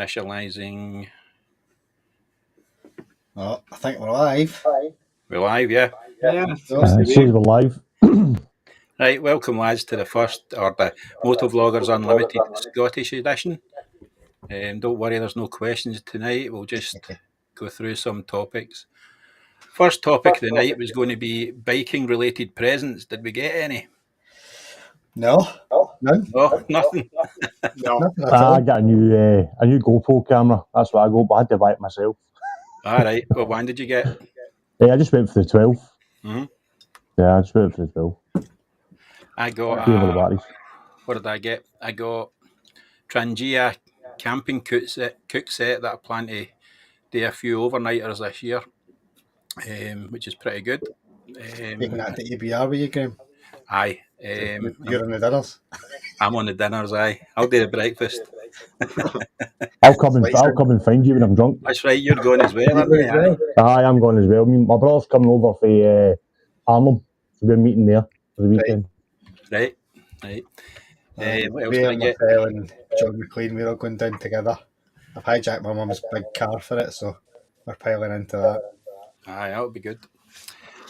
initialising. Oh, I think we're live. We're live, yeah. Yeah, Says we're live. Right, welcome lads to the Motovloggers Unlimited Scottish edition. Don't worry, there's no questions tonight. We'll just go through some topics. First topic of the night was going to be biking related presents. Did we get any? No, none. No, nothing. No. Nothing at all. I got a new GoPro camera. That's what I got, but I had to buy it myself. All right. Well, when did you get? I just went for the 12. Mm-hmm. Yeah, I just went for the 12. I got. The batteries. What did I get? I got Trangia camping cook set that I plan to do a few overnighters this year, which is pretty good. Taking that to ABR with you, Graham. Aye. You're on the dinners. I'm on the dinners, aye. I'll do the breakfast. I'll come and find you when I'm drunk. That's right, you're going as well, aren't you? Aye, I'm going as well. My brother's coming over for Arnhem. So we're meeting there for the weekend. Right. What else did I Graham, get? Phil and John McLean, we're all going down together. I've hijacked my mum's big car for it, so we're piling into that. Aye, that would be good.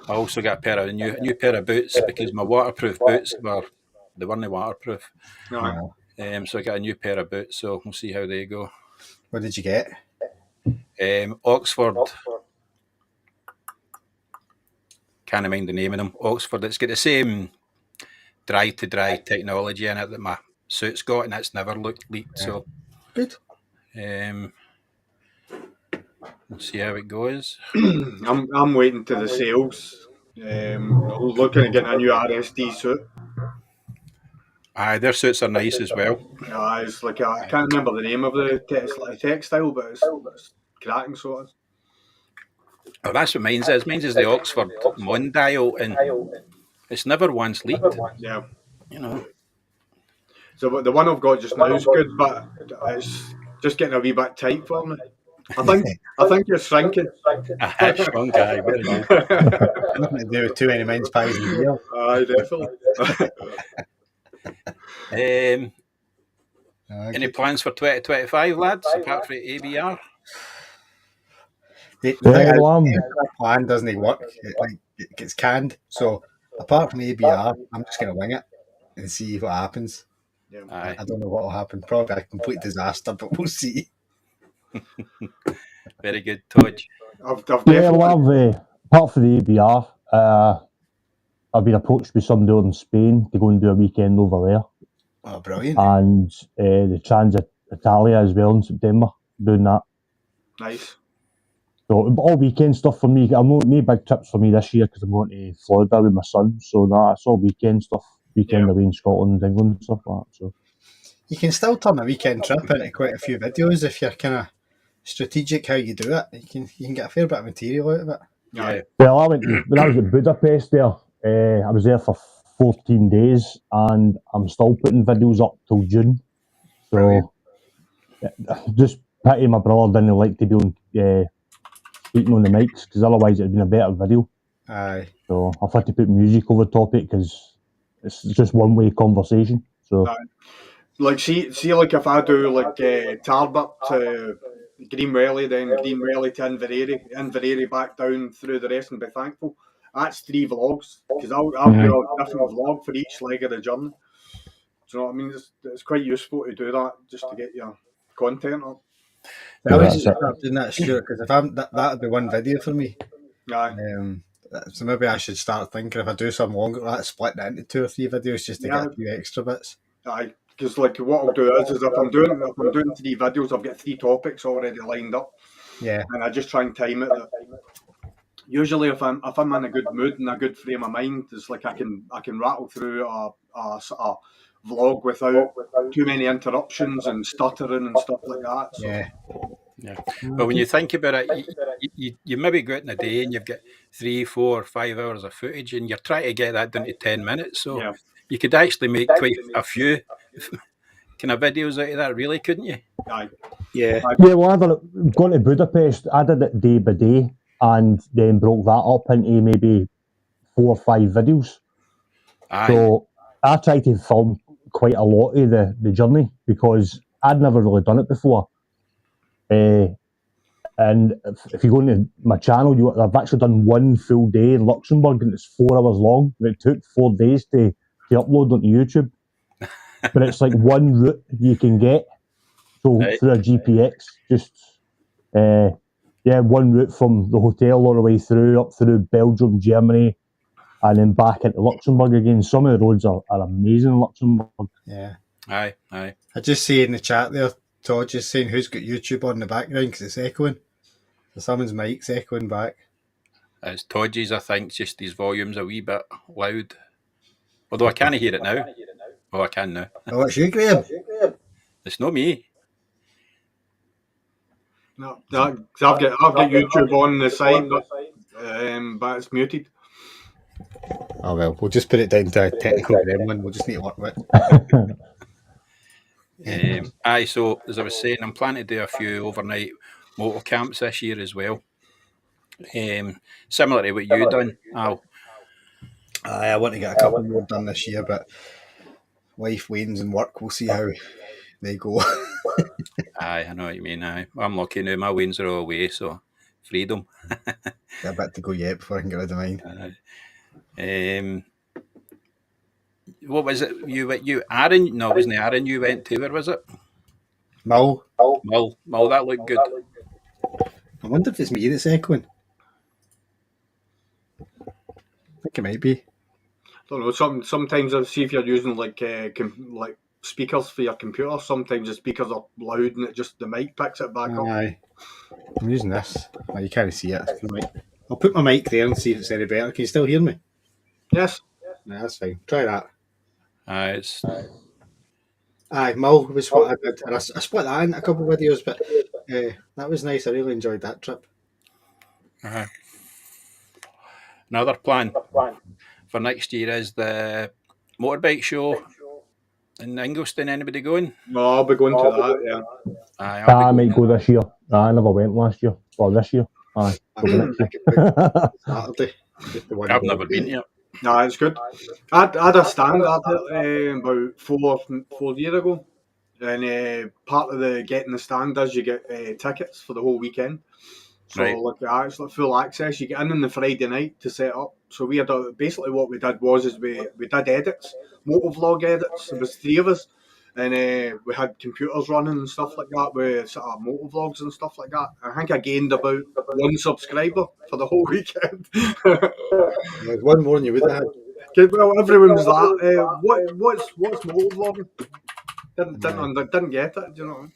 I also got a new pair of boots because my waterproof boots weren't waterproof. No. So I got a new pair of boots, so we'll see how they go. What did you get? Oxford. Can't mind the name of them. Oxford. It's got the same dry-to-dry technology in it that my suit's got, and it's never leaked. So Good. We'll see how it goes. I'm waiting to the sales. Looking at getting a new RSD suit. Aye, their suits are nice as well. It's like I can't remember the name of it's like a textile, but it's cracking sort of. Oh, that's what mine's is. Mine's is the Oxford Mondial, and it's never once leaked. Yeah. You know. So the one I've got just now is good, but it's just getting a wee bit tight for me. I think you're shrinking. I've shrunk, aye, very good. Nothing to do with too many mince pies and beer. Aye, definitely. Any plans for 2025, lads, apart from ABR? The plan doesn't work. It gets canned. So apart from ABR, I'm just going to wing it and see what happens. Yeah. I don't know what will happen. Probably a complete disaster, but we'll see. Very good, Todge. I've definitely... apart from the ABR, I've been approached by somebody in Spain to go and do a weekend over there. Oh, brilliant. And the Transit Italia as well in September, doing that. Nice. So all weekend stuff for me. I'm not no big trips for me this year because I'm going to Florida with my son. So that's all weekend stuff. Weekend away in Scotland, England, stuff like that. So you can still turn a weekend trip into quite a few videos if you're kind of strategic how you do it. You can get a fair bit of material out of it. Yeah. Well, when I was at Budapest there, I was there for 14 days and I'm still putting videos up till June. So just pity my brother didn't like to be on speaking on the mics because otherwise it would have been a better video. Aye. So I've had to put music over the top it because it's just one-way conversation. So, like, see, like if I do like Tarbert to Greenwelly, then Greenwelly to Inverary back down through the rest and be thankful. That's 3 vlogs because I'll do a different vlog for each leg of the journey. Do you know what I mean? It's quite useful to do that just to get your content up. I was just doing that, Stuart, because if that'd be one video for me. Aye. So maybe I should start thinking if I do some longer, split that into 2 or 3 videos just to get a few extra bits. Aye, because like what I'll do is if I'm doing 3 videos, I've got 3 topics already lined up. Yeah. And I just try and time it. Usually, if I'm in a good mood and a good frame of mind, it's like I can rattle through a vlog without too many interruptions and stuttering and stuff like that. So. Yeah. But when you think about it, you maybe go out in a day and you've got 3, 4, 5 hours of footage and you're trying to get that down to 10 minutes. So you could actually make quite a few kind of videos out of that, really, couldn't you? Aye. Yeah. Well, going to Budapest, I did it day by day and then broke that up into maybe 4 or 5 videos. Aye. So I tried to film quite a lot of the journey because I'd never really done it before. And if you go into my channel, I've actually done one full day in Luxembourg, and it's 4 hours long. And it took 4 days to upload onto YouTube. But it's like one route you can get. So Right. through a GPX, just one route from the hotel all the way through, up through Belgium, Germany, and then back into Luxembourg again. Some of the roads are amazing in Luxembourg. Yeah. Aye. I just see in the chat there, Todd just saying who's got YouTube on in the background because it's echoing. So someone's mic's echoing back. It's Todgy's, I think, just his volume's a wee bit loud. Although I can't hear it now. Oh, I can now. Oh, it's you, Graham. It's not me. No, I've got YouTube on the side, but it's muted. Oh well, we'll just put it down to a technical gremlin. We'll just need to work with it. Aye, so as I was saying, I'm planning to do a few overnight motor camps this year as well. Similar to what you done, Al. Aye, I want to get a couple more done this year, but wife, Wayne's and work, we'll see how they go. Aye, I know what you mean. Aye, I'm lucky now. My wings are all away, so freedom. Got a bit to go yet before I can get rid of mine. What was it? You Aaron? No, it wasn't Aaron. You went to, where was it? Mull. Mull, that looked good. I wonder if it's me that's echoing. I think it might be. I don't know. Sometimes I see if you're using like speakers for your computer. Sometimes the speakers are loud and the mic picks it back up. Aye. I'm using this. Oh, you can't see it. I'll put my mic there and see if it's any better. Can you still hear me? Yes. No, that's fine. Try that. Aye, Aye, Mull was what I did. And I split that into a couple of videos, but that was nice. I really enjoyed that trip. Another plan for next year is the motorbike show in Inglestown. Anybody going? No, I'll be going to that, yeah. Aye, I might go this year. I never went last year. Or this year. Aye. Saturday. I've never been yet. No, it's good. I had a stand at it about 4 years ago, and part of the getting the stand is you get tickets for the whole weekend. So Right. it's like full access. You get in on the Friday night to set up. So we had basically what we did was we did edits, motovlog edits. There was 3 of us, and we had computers running and stuff like that with sort of motovlogs and stuff like that. I think I gained about 1 subscriber for the whole weekend. There's one more than you would have had. Well, everyone was like, what's motovlogging? Didn't get it. Do you know what I mean?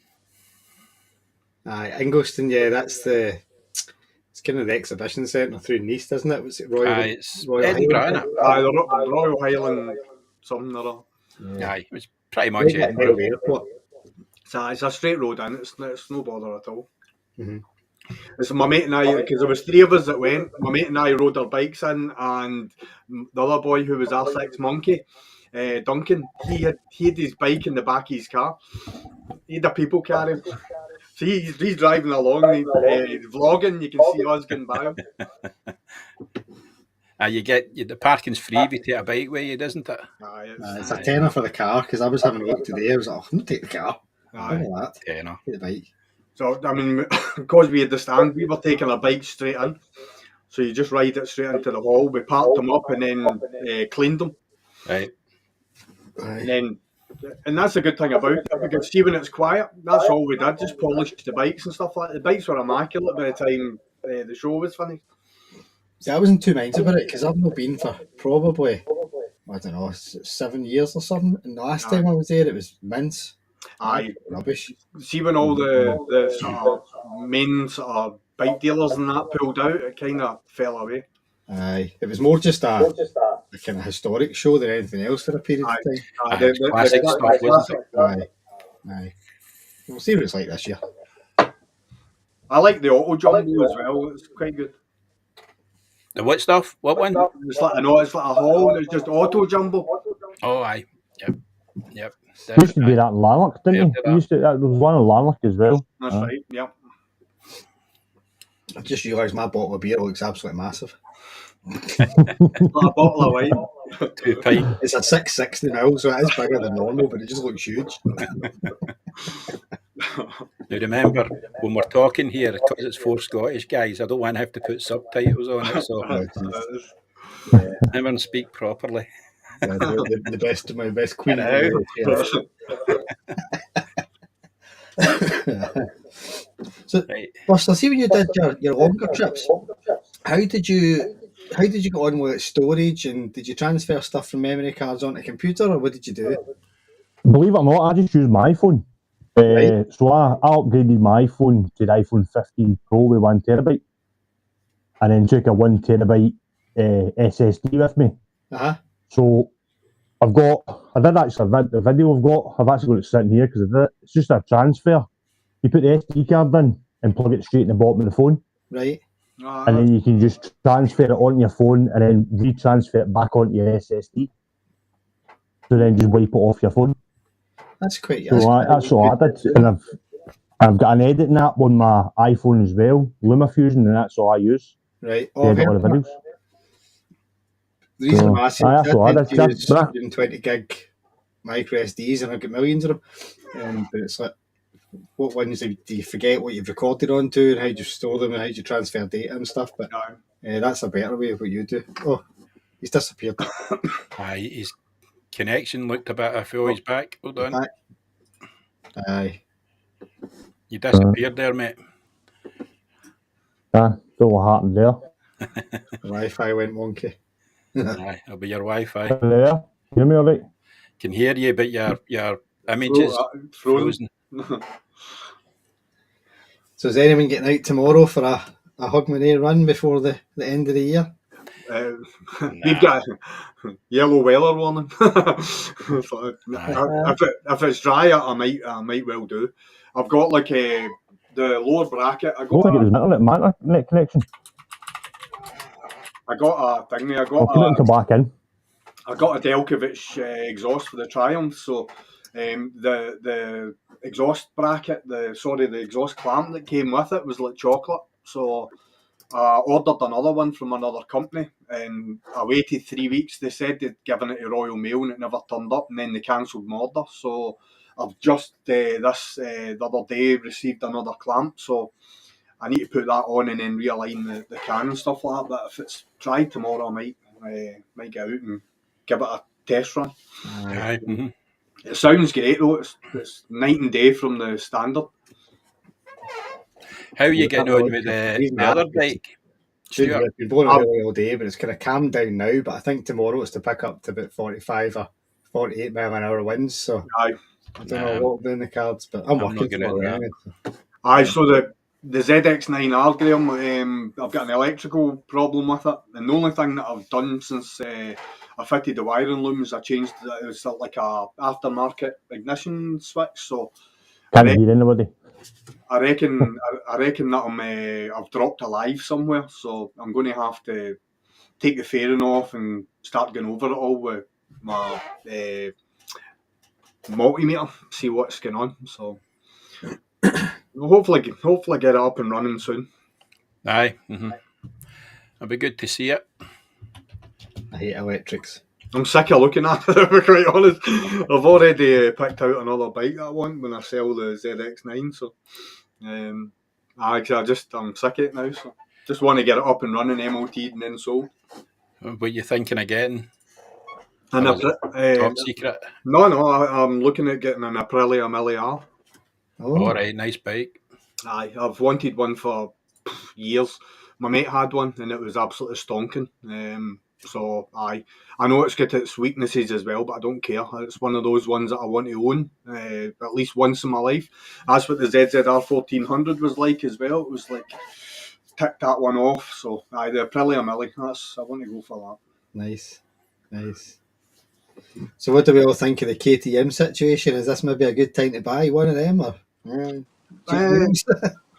Aye, Inglestown, yeah, it's kind of the exhibition centre through Nice, isn't it? Was it Royal? Aye, it's Royal Edinburgh, Highland? isn't it? Aye, the Royal Highland something or other. Aye, it was pretty much Right Edinburgh. by the airport. It's a straight road in. It's no bother at all. Mhm. It's my mate and I, because there was 3 of us that went. My mate and I rode our bikes in, and the other boy who was our 6 monkey, Duncan, he had his bike in the back of his car. He had a people carrier. So he's driving along, he's vlogging. You can see us getting by him. The parking's free if you take a bike with you, isn't it? Aye, It's a tenner for the car, because I was having a look today. I was like, I'm going to take the car. aye. Look at that. Tenner. Take the bike. So, I mean, because we had the stand, we were taking our bikes straight in. So you just ride it straight into the hall. We parked them up and then cleaned them. Right. And that's a good thing about it, because see when it's quiet, that's all we did, just polished the bikes and stuff like that. The bikes were immaculate by the time the show was finished. See, I was in 2 minds about it, because I've not been for probably, I don't know, 7 years or something. And the last time I was there, it was mince. Aye. Rubbish. See when all the sort of main sort of bike dealers and that pulled out, it kind of fell away. Aye. It was more just a kind of historic show than anything else for a period of time. Aye, It's classic stuff, wasn't it? Aye. We'll see what it's like this year. I like the auto jumbo as well. It's quite good. The what stuff? What one? It's like it's like a hall. It's just auto jumbo. Oh, aye. Yep. We used to do that in Lanark, didn't we? There was one in Lanark as well. That's right. Yep. I just realised my bottle of beer looks absolutely massive. a bottle of wine. 2 pint. It's a 660 mil, so it is bigger than normal, but it just looks huge. Now remember, when we're talking here, because it's 4 Scottish guys, I don't want to have to put subtitles on it, so Yeah, everyone speak properly. yeah, the best, my best queen. I So, Right. Buster, see when you did your longer trips, how did you get on with storage, and did you transfer stuff from memory cards onto computer, or what did you do? Believe it or not, I just use my iPhone. Right. So I upgraded my iPhone to the iPhone 15 Pro with 1 terabyte, and then took a 1 terabyte SSD with me. So I did actually, the video I've actually got it sitting here because it's just a transfer. You put the SD card in and plug it straight in the bottom of the phone. Right. And then you can just transfer it onto your phone and then retransfer it back onto your SSD. So then just wipe it off your phone. That's quite. So that's what I did. And I've got an editing app on my iPhone as well, LumaFusion, and that's all I use. Right. To edit all the videos. The reason I'm asking that's all I did. is 120 gig micro SDs, and I've got millions of them. But it's like, what ones do you forget what you've recorded onto, and how do you store them, and how do you transfer data and stuff? But that's a better way of what you do. Oh, he's disappeared. His connection looked a bit off. He's back. Hold on. Back. Aye. You disappeared there, mate. Don't know what happened there. The Wi-Fi went wonky. Aye, it'll be your Wi-Fi. There, hear me all right? Can hear you, but your images frozen. So is anyone getting out tomorrow for a Hogmanay run before the end of the year? We've got a yellow weather warning. If it's dry, I might well do. I've got like the lower bracket. I think it was internet connection. I got a thing there. I'll put it and come back in. I got a Delkovich exhaust for the Triumph, so the exhaust bracket, the exhaust clamp that came with it was like chocolate. So I ordered another one from another company, and I waited 3 weeks. They said they'd given it to Royal Mail, and it never turned up, and then they cancelled my order. So I've just the other day received another clamp, so I need to put that on and then realign the can and stuff like that. But if it's dry tomorrow, I might get out and give it a test run. Mm-hmm. It sounds great though. It's night and day from the standard. How are you getting on with the other bike? It's been blowing away all day, but it's kind of calmed down now. But I think tomorrow it's to pick up to about 45 or 48 mile an hour winds. So I don't know what will be in the cards, but I'm working for it anyway. So the ZX9R, Graham, I've got an electrical problem with it, and the only thing that I've done since I fitted the wiring loom is I changed it was like a aftermarket ignition switch. So can't hear anybody. I reckon that I've dropped a live somewhere, so I'm going to have to take the fairing off and start going over it all with my multimeter, see what's going on. So hopefully get it up and running soon. Aye, it'll be good to see it. I hate electrics. I'm sick of looking at it, to be quite honest. I've already picked out another bike that I want when I sell the ZX9. So, I'm sick of it now. So, just want to get it up and running, MOT'd and then sold. What are you thinking of getting? Top secret? No, I'm looking at getting an Aprilia Mille R. All right, nice bike. Aye, I've wanted one for years. My mate had one and it was absolutely stonking. So I know it's got its weaknesses as well, but I don't care. It's one of those ones that I want to own at least once in my life. That's what the ZZR 1400 was like as well. It was like tick that one off. So the Aprilia Mille, I want to go for that. Nice. So what do we all think of the KTM situation? Is this maybe a good time to buy one of them, or?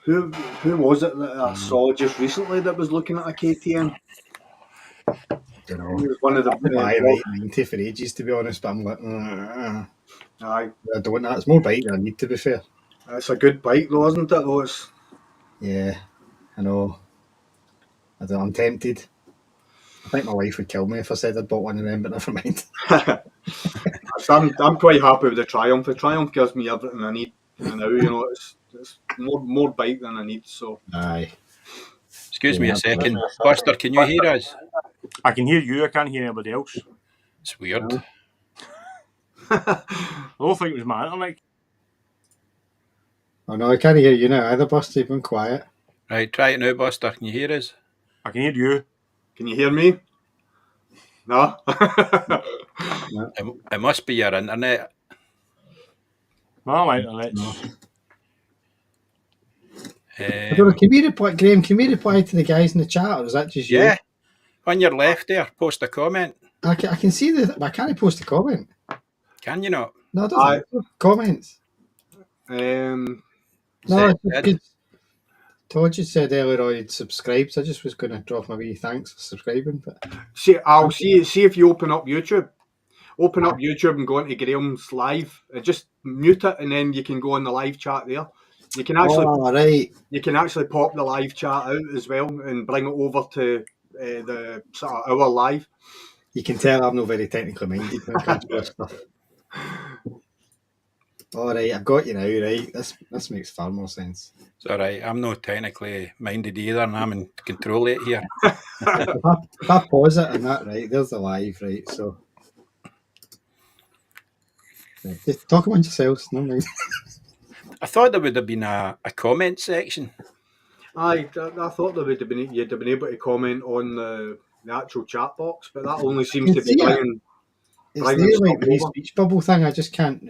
Who was it that I saw just recently that was looking at a KTM? Don't know. It was one of the 90 for ages, to be honest, but I'm like, aye. I don't want that. It's more bike than I need, to be fair. It's a good bike though, isn't it? Though yeah, I know. I'm tempted. I think my wife would kill me if I said I'd bought one of them, but never mind. I'm quite happy with the Triumph. The Triumph gives me everything I need. And now, you know, it's more bike than I need. So Aye. Excuse me a second. Buster, can you hear us? I can hear you, I can't hear anybody else. It's weird. No. I don't think it was my internet. Oh no, I can't hear you now either, Buster. You've been quiet. Right, try it now, Buster. Can you hear us? I can hear you. can you hear me? No? It must be your internet. My internet's... No. I don't know, can we reply, Graham, can we reply to the guys in the chat, or is that just you? Yeah. On your left there, post a comment. I can see but I can't post a comment. Can you not? No, I don't think so. Comments. um, No, Said it's it. good. Todd just said earlier on he'd subscribed, so I just was going to drop my wee thanks for subscribing. But see if you open up YouTube. Open up YouTube and go into Graham's live. Just mute it, and then you can go on the live chat there. You can actually you can actually pop the live chat out as well and bring it over to the sort of our live. You can tell I'm not very technically minded when it comes to this stuff. All right, I've got you now. Right, this makes far more sense. It's all right. I'm not technically minded either, and I'm in control of it here. If I pause it and that, right, there's the live, right? So right, just talk amongst yourselves. No mind. I thought there would have been a comment section. I thought there would have been you'd have been able to comment on the actual chat box, but that only seems to be bringing. It's Bring there stuff like the over. speech bubble thing. I just can't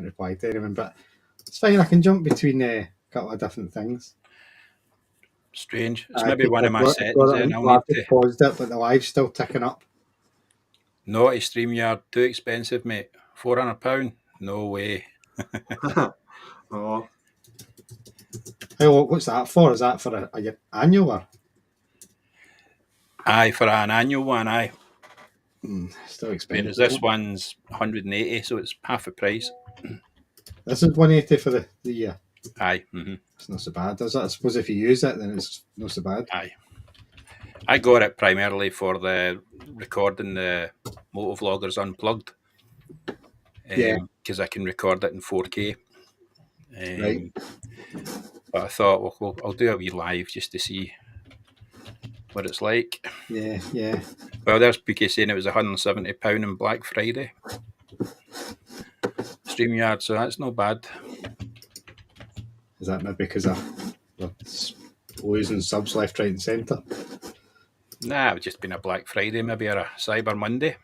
reply to anyone, but it's fine. I can jump between a couple of different things. Strange. It's maybe one of my I've settings. got it Then on, I'll I've need just to. paused it, but the live's still ticking up. Naughty StreamYard, too expensive, mate. £400? No way. Oh, Hey, what's that for? Is that for a annual or? Aye, for an annual one, aye. Still expensive. Whereas this one's 180, so it's half the price. This is 180 for the year. Aye. Mm-hmm. It's not so bad, is it? I suppose if you use it, then it's not so bad. Aye. I got it primarily for the recording the Motovloggers Unplugged. Yeah. Because I can record it in 4K. Right. But I thought, well, I'll do a wee live just to see what it's like. Yeah. Well, there's PK saying it was £170 on Black Friday. StreamYard, so that's not bad. Is that maybe because of losing subs left, right, and centre? Nah, it's just been a Black Friday, maybe, or a Cyber Monday.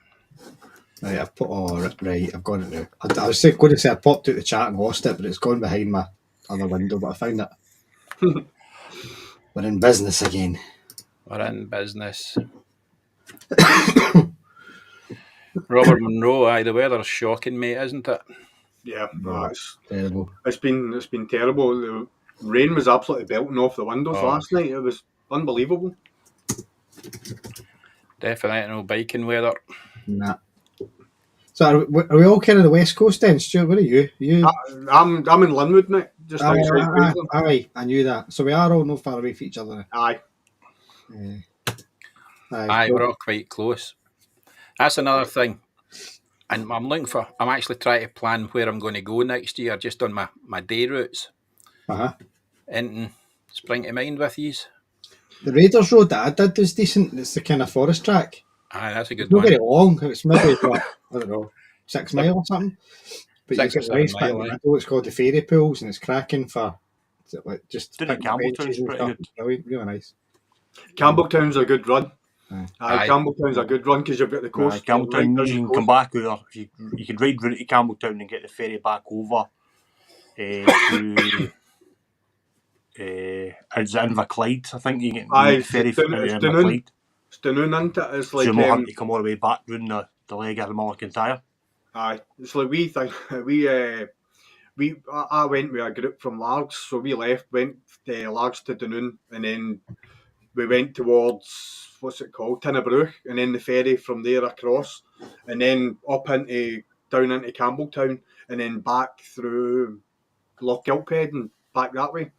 Right, I've got it now. I was going to say I popped out the chat and lost it, but it's gone behind my other window, but I found it. We're in business again. We're in business. Robert Monroe, aye, the weather's shocking, mate, isn't it? yeah, It's terrible. it's been terrible. The rain was absolutely belting off the windows last night. It was unbelievable. Definitely no biking weather. Nah. So are we all kind of the West Coast then, Stuart? Where are you? I'm in Linwood, mate, just outside Queensland. Aye, I knew that. So we are all not far away from each other. Aye. Aye, we're all quite close. That's another thing. And I'm actually trying to plan where I'm going to go next year, just on my day routes. Anything spring to mind with yous? The Raiders Road that I did was decent. It's the kind of forest track. Aye, that's a good It's not one. very long. It's maybe, I don't know, 6 mile or something. But 6 you or get 7 nice bit in the mile, middle. It's called the Fairy Pools, and it's cracking for just Did it Campbelltown's pretty good. Brilliant, really nice. Campbelltown's a good run. Aye. Campbelltown's a good run because you've got the coast. Campbelltown, right you down can the come coast. back over. You can ride round to Campbelltown and get the ferry back over to is it Inverclyde? I think you get the ferry from Inverclyde. It's Dunoon, isn't it? It's So like you're not having to come all the way back round the leg of the Mulligan. aye, it's like we think I went with a group from Largs, so we went Largs to Dunoon, and then we went towards what's it called, Tinnabrew, and then the ferry from there across, and then down into Campbelltown, and then back through Loch Gilphead and back that way.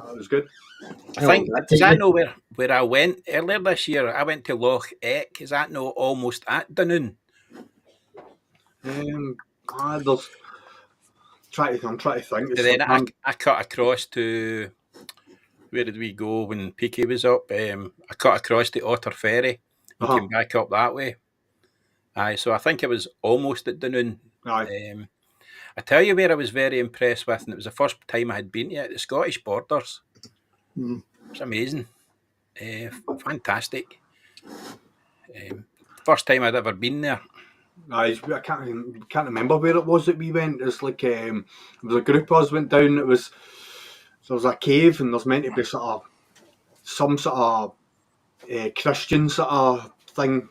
That was good. I think, is that no where I went earlier this year? I went to Loch Eck. Is that no almost at Dunoon? There's I'm trying to think. And then I cut across to, where did we go when Peaky was up? I cut across to Otter Ferry and came back up that way. Aye, so I think it was almost at Dunoon. Aye. I tell you where I was very impressed with, and it was the first time I had been to it, the Scottish Borders. Mm. It's amazing. Fantastic. First time I'd ever been there. I can't remember where it was that we went. It's like there was a group of us went down. There was a cave, and there's meant to be some sort of Christian sort of thing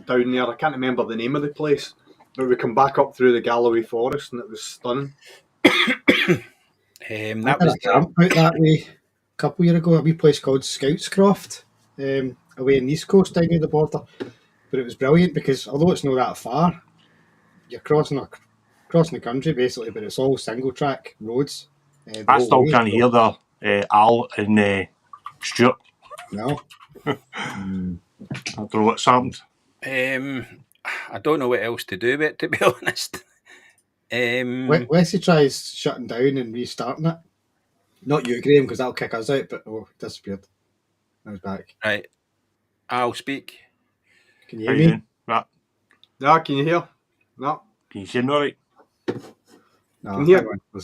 down there. I can't remember the name of the place, but we come back up through the Galloway Forest, and it was stunning. That was a camp out that way a couple of years ago. A wee place called Scoutscroft, away in the East Coast, down near the border. But it was brilliant because although it's not that far, you're crossing the country basically, but it's all single track roads. I still can't hear the Al and Stuart. No. I don't know what's happened. I don't know what else to do with it, to be honest. Wesley tries shutting down and restarting it. Not you, Graham, because that'll kick us out, but it disappeared. I was back. Right. I'll speak. Can you hear me? Right. Yeah, can you hear? No. Can you hear me all right? No, Can you hear? hang on.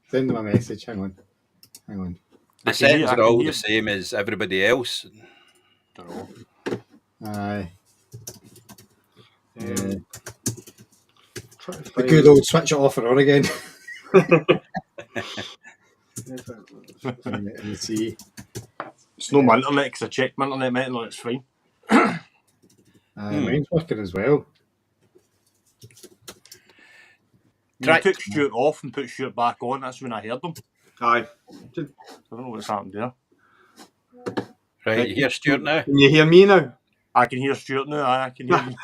Send them a message. Hang on. The settings are all the same as everybody else. Don't know. Aye. The good old switch it off and on again. Let me see. It's not my internet because I checked my internet, mate, and it's fine. Mine's working as well. You took Stuart off and put Stuart back on. That's when I heard them. Aye. I don't know what's happened there. Right, you hear Stuart now? Can you hear me now? I can hear Stuart now. I can hear you.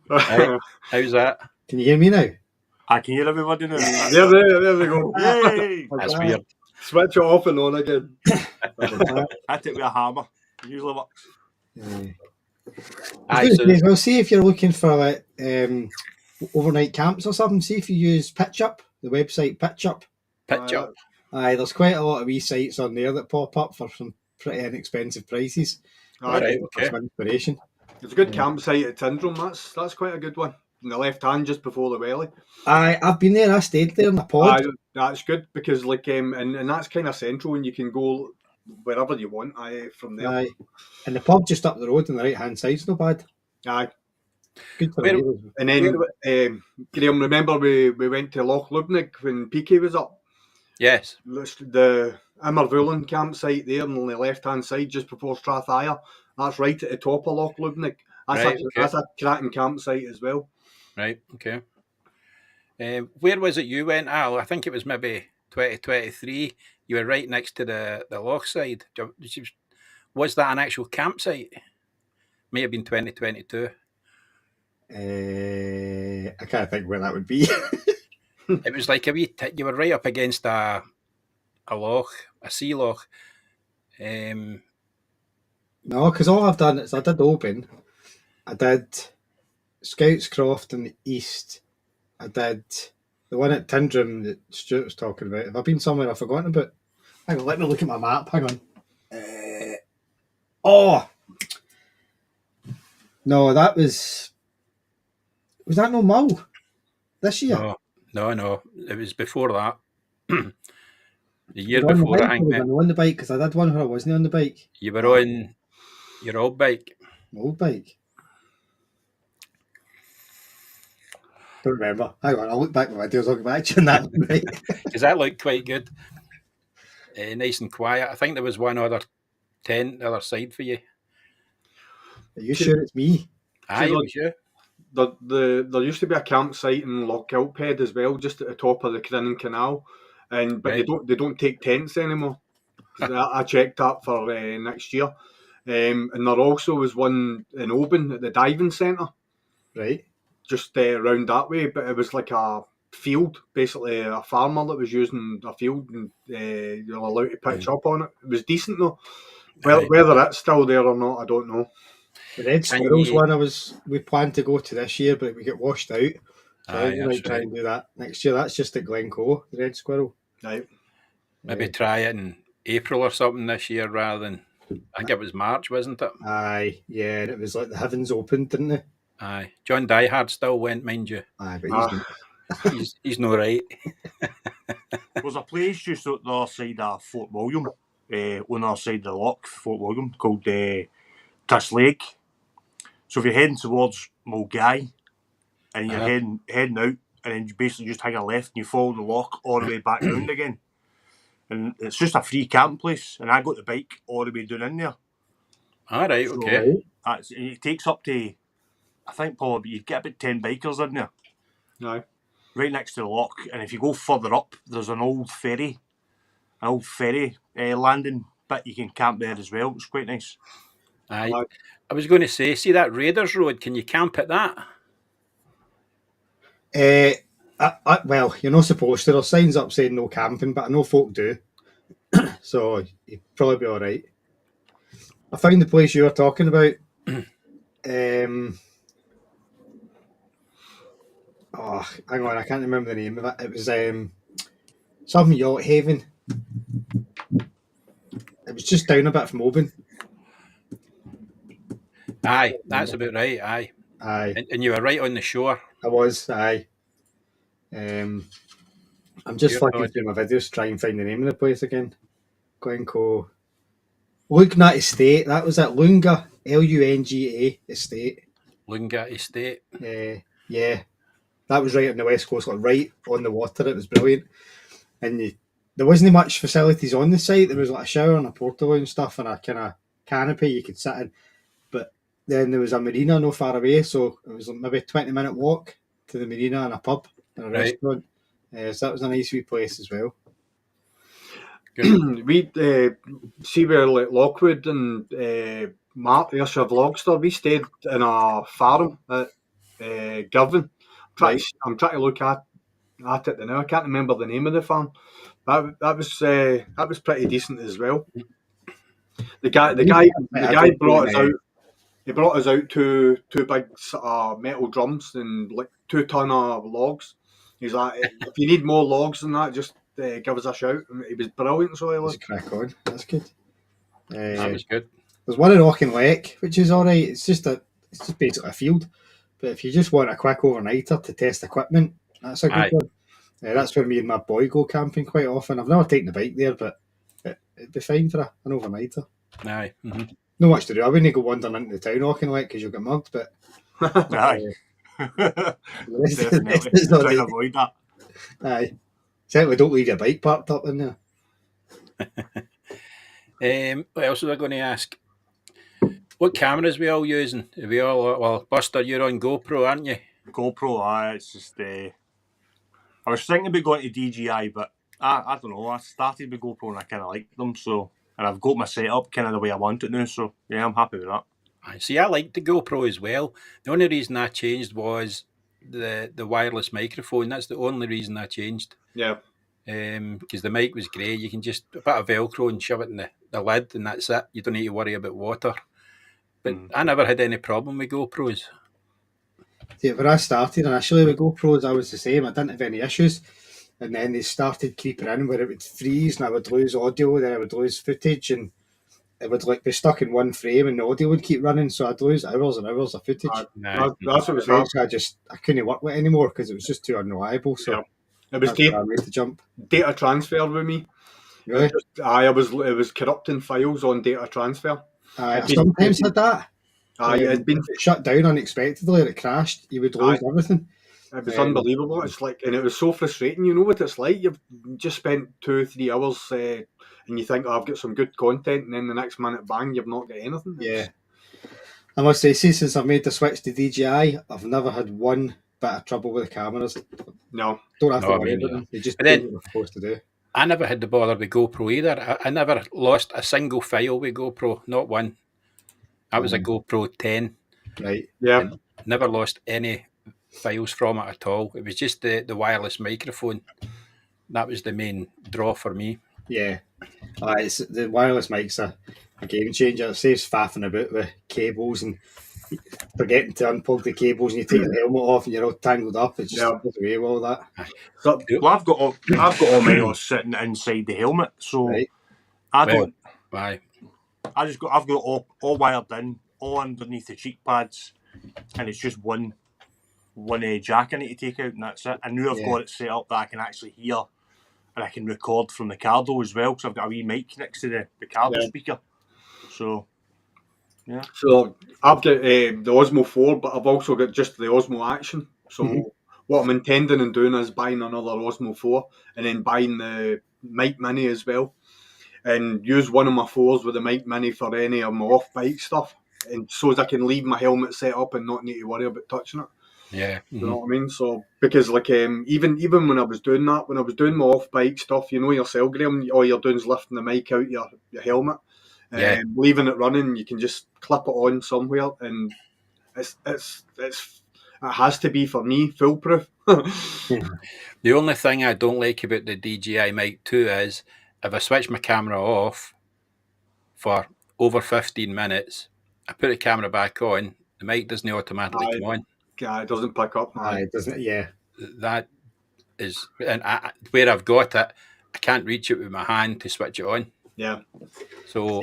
Right, how's that? Can you hear me now? I can hear everybody now. There we go. Yay! That's weird. Switch it off and on again. I take with a hammer. It usually works. Well, see if you're looking for like overnight camps or something. See if you use PitchUp, the website PitchUp. PitchUp. Aye, there's quite a lot of wee sites on there that pop up for some pretty inexpensive prices. Right, okay. Some inspiration. There's a good campsite at Tyndrum. That's quite a good one. In the left hand, just before the Welly. Aye, I've been there. I stayed there in the pod. Aye, that's good because and that's kind of central, and you can go wherever you want. From there. Aye, and the pub just up the road on the right hand side's not bad. Aye. Good for and then Graham, remember we went to Loch Lubnaig when Peaky was up. Yes. The Immervulen campsite there on the left hand side, just before Strathire. That's right at the top of Loch Lubnaig. That's a cracking campsite as well. Right, okay. Where was it you went, Al? I think it was maybe 2023. You were right next to the loch side. Was that an actual campsite? May have been 2022. I can't think where that would be. It was like you were right up against a loch, a sea loch. No, because all I've done is I did Oban. I did Scoutscroft in the east. I did the one at Tyndrum that Stuart was talking about. Have I been somewhere I've forgotten about? Hang on, let me look at my map. Hang on. No, that was that no Mull this year? No. It was before that. The year before, I think. I was on the bike because I did one where I wasn't on the bike. You were on your old bike. My old bike. Don't remember. Hang on, I'll look back at my videos. I'll get back to you on that. Because that looked quite good. Nice and quiet. I think there was one other tent the other side for you. Are you sure it's me? Aye, it was you. There used to be a campsite in Loch Gilphead as well, just at the top of the Crinan Canal, but right. they don't take tents anymore. I checked that for next year, and there also was one in Oban at the diving centre, right, just around that way. But it was like field, basically a farmer that was using a field and you're allowed to pitch up on it. It was decent though. Well, whether it's still there or not, I don't know. The Red Squirrels one we planned to go to this year, but we get washed out. So I think we might try and do that next year. That's just at Glencoe, the Red Squirrel. Right. Maybe try it in April or something this year rather than, I think it was March, wasn't it? Aye, yeah, and it was like the heavens opened, didn't they? Aye. John Diehard still went, mind you. Aye, but he's no right. There's a place just at the other side of Fort William, on the other side of the loch, Fort William, called Tiss Lake. So if you're heading towards Mulgai, and you're heading out, and then you basically just hang a left and you follow the loch all the way back round again. And it's just a free camping place, and I got the bike all the way down in there. All right, So, okay. It takes up to, I think probably you get about 10 bikers in there. No. Right next to the loch, and if you go further up, there's an old ferry landing bit you can camp there as well. It's quite nice. Aye. I was going to say, see that Raiders Road, can you camp at that? Well, you're not supposed to. There's signs up saying no camping, but I know folk do. So you'd probably be all right. I found the place you were talking about. Hang on, I can't remember the name of it. It was something Yacht Haven. It was just down a bit from Oban. Aye, that's about right. Aye. And you were right on the shore. I was. Aye. I'm just flicking through my videos to try and find the name of the place again. Glencoe. Lunga Estate. That was at Lunga. Lunga Estate. Lunga Estate. Yeah. That was right on the west coast, like right on the water. It was brilliant. And there wasn't much facilities on the site. There was like a shower and a portal and stuff and a kind of canopy you could sit in. But then there was a marina not far away, so it was like maybe a 20-minute walk to the marina and a pub and a restaurant. So that was a nice wee place as well. We see where like Lockwood and Mark, the Usher Vlogster, we stayed in a farm at Girvan. I'm trying to look at it now. I can't remember the name of the farm. That was pretty decent as well. The guy brought us out. He brought us out two big metal drums and like 2 ton of logs. He's like, if you need more logs than that, just give us a shout. And he was brilliant. So he was crack on. That's good. That was good. There's one in Auchinleck, which is all right. It's just basically a field. But if you just want a quick overnighter to test equipment, that's a good one. That's where me and my boy go camping quite often. I've never taken the bike there, but it'd be fine for an overnighter. Aye. Mm-hmm. Not much to do. I wouldn't go wandering into the town Auchinleck because you'll get mugged, but Aye. Definitely. Try to avoid that. Aye. Certainly don't leave your bike parked up in there. What else was I going to ask? What cameras we all using? Are we all, well, Buster, you're on GoPro, aren't you? GoPro, aye. It's just, I was thinking about going to DJI, but I don't know. I started with GoPro and I kind of like them, so, and I've got my setup kind of the way I want it now, so yeah, I'm happy with that. See, I like the GoPro as well. The only reason I changed was the wireless microphone. That's the only reason I changed. Yeah. Because the mic was great. You can just a bit of Velcro and shove it in the lid, and that's it. You don't need to worry about water. But I never had any problem with GoPros. Yeah, when I started initially with GoPros, I was the same. I didn't have any issues. And then they started creeping in where it would freeze and I would lose audio, then I would lose footage, and it would like be stuck in one frame and the audio would keep running, so I'd lose hours and hours of footage. That's what was happening. I couldn't work with it anymore because it was just too unreliable. So yeah. It was data transfer with me. Really? It was corrupting files on data transfer. I sometimes had that. It had been shut down unexpectedly, and it crashed. You would lose everything. It was unbelievable. It's like, and it was so frustrating. You know what it's like? You've just spent 2-3 hours and you think, I've got some good content, and then the next minute, bang, you've not got anything. Yeah. I must say, since I've made the switch to DJI, I've never had one bit of trouble with the cameras. No. Don't have to worry about them. They just do what they're supposed to do. I never had the bother with GoPro either. I never lost a single file with GoPro, not one. That was a GoPro 10. Right. Yeah. Never lost any files from it at all. It was just the wireless microphone. That was the main draw for me. Yeah. It's the wireless mic's a game changer. It saves faffing about with cables and forgetting to unplug the cables, and you take the helmet off and you're all tangled up. It just goes away with all that. So, Well, I've got all mine all sitting inside the helmet, so Right. I don't. Aye. I've got all wired in, all underneath the cheek pads, and it's just one jack I need to take out, and that's it. I knew I've got it set up that I can actually hear and I can record from the Cardo as well, because I've got a wee mic next to the Cardo speaker. So, yeah. So I've got the Osmo 4, but I've also got just the Osmo Action. So what I'm intending on doing is buying another Osmo 4 and then buying the Mic Mini as well, and use one of my 4s with the Mic Mini for any of my off-bike stuff, and so as I can leave my helmet set up and not need to worry about touching it. Yeah. You know what I mean? So because like even when I was doing that, when I was doing my off-bike stuff, you know yourself, Graham, all you're doing is lifting the mic out your helmet. Leaving it running, you can just clip it on somewhere, and it has to be, for me, foolproof. The only thing I don't like about the DJI Mic 2 is if I switch my camera off for over 15 minutes, I put the camera back on, the mic doesn't automatically come on. Yeah, it doesn't pick up. It doesn't. Yeah. That is, and where I've got it, I can't reach it with my hand to switch it on. Yeah. So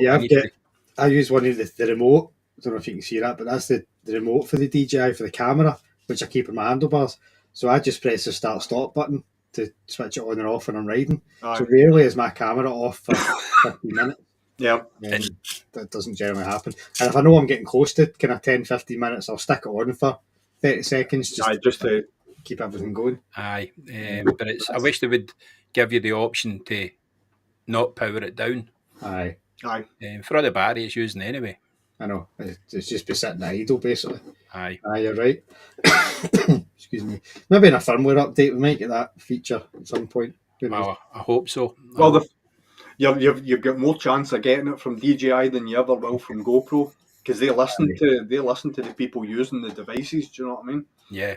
I use one of the remote. I don't know if you can see that, but that's the remote for the DJI for the camera, which I keep in my handlebars. So I just press the start stop button to switch it on and off when I'm riding. So rarely is my camera off for 15 minutes. Yeah. That doesn't generally happen. And if I know I'm getting close to kind of 10-15 minutes, I'll stick it on for 30 seconds just to keep everything going. Aye. But I wish they would give you the option to not power it down. Aye. For all the battery it's using anyway. I know. It's just be sitting idle, basically. Aye, you're right. Excuse me. Maybe in a firmware update we might get that feature at some point. Well, I hope so. Well, you've got more chance of getting it from DJI than you ever will from GoPro, because they listen to the people using the devices. Do you know what I mean? Yeah.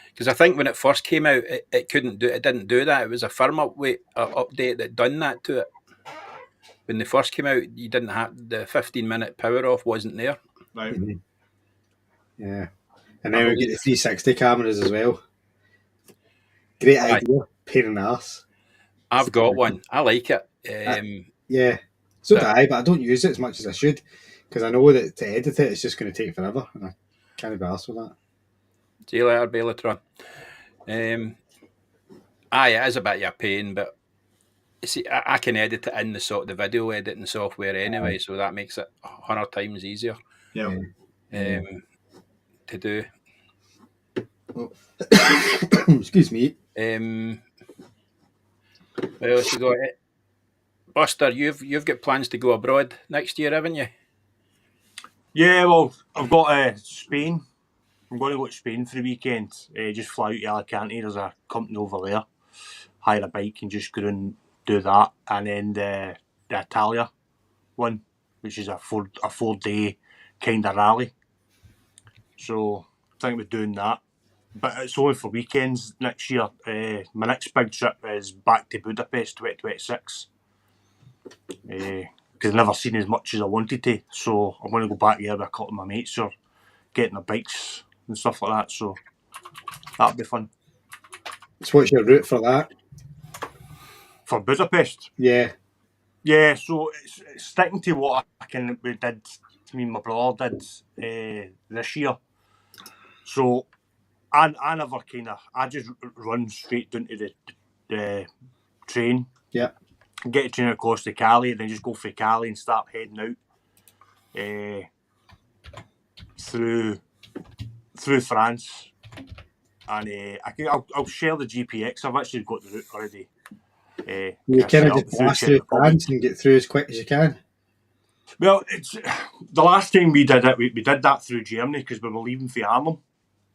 Because I think when it first came out, it didn't do that. It was a firmware update that done that to it. When they first came out, you didn't have the 15-minute power off wasn't there. Right. Mm-hmm. Yeah. And then we get the 360 cameras as well. Great idea. Pain in the arse. I've got one. I like it. Yeah. So do I, but I don't use it as much as I should, because I know that to edit it, it's just going to take forever, and I can't be arsed with that. See you later, Belatron. It is a bit of a pain, but see, I can edit it in the video editing software anyway, so that makes it 100 times easier. Yeah. To do. Excuse me. What else you got? Buster, you've got plans to go abroad next year, haven't you? Yeah, well, I've got Spain. I'm going to go to Spain for the weekend. Just fly out to Alicante. There's a company over there. Hire a bike and just go and do that. And then the Italia one, which is a 4-day kind of rally. So I think we're doing that. But it's only for weekends next year. My next big trip is back to Budapest 2026. Because I've never seen as much as I wanted to. So I'm going to go back there with a couple of my mates or getting their bikes and stuff like that. So that'll be fun. So what's your route for that? For Budapest? Yeah. Yeah, so it's sticking to what me and my brother did this year. So I never I just run straight down to the train. Yeah. Get a train across to Cali, then just go for Cali and start heading out through France. And I'll share the GPX. I've actually got the route already. You kind of just blast through France and get through as quick as you can. Well, it's the last time we did it. We did that through Germany because we were leaving for Arnhem.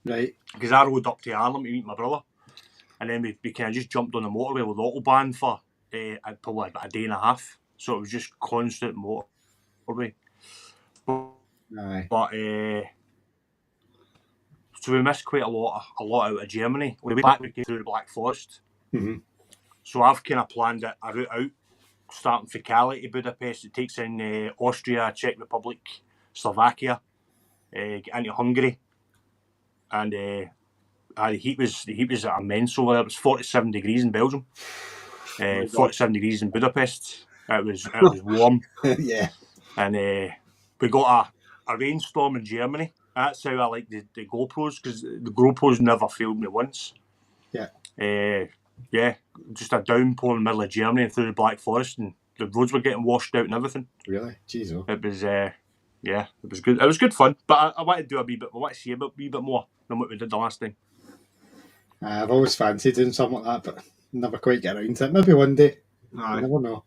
Right. Because I rode up to Arnhem to meet my brother, and then we kind of just jumped on the motorway with Autobahn for probably about a day and a half. So it was just constant motorway. But So we missed quite a lot out of Germany. We went back through the Black Forest. Mhm. So I've kind of planned a route out, starting from Cali to Budapest. It takes in Austria, Czech Republic, Slovakia, get into Hungary, and the heat was immense over there. It was 47 degrees in Belgium, 47 degrees in Budapest. It was warm, Yeah. and we got a rainstorm in Germany. That's how I like the GoPros, because the GoPros never failed me once. Yeah. Yeah, just a downpour in the middle of Germany and through the Black Forest, and the roads were getting washed out and everything. Really? Jeez, oh. It was, yeah, it was good. It was good fun, but I want to do a wee bit. I want to see a wee bit more than what we did the last time. I've always fancied doing something like that, but never quite get around to it. Maybe one day. You Aye. never know.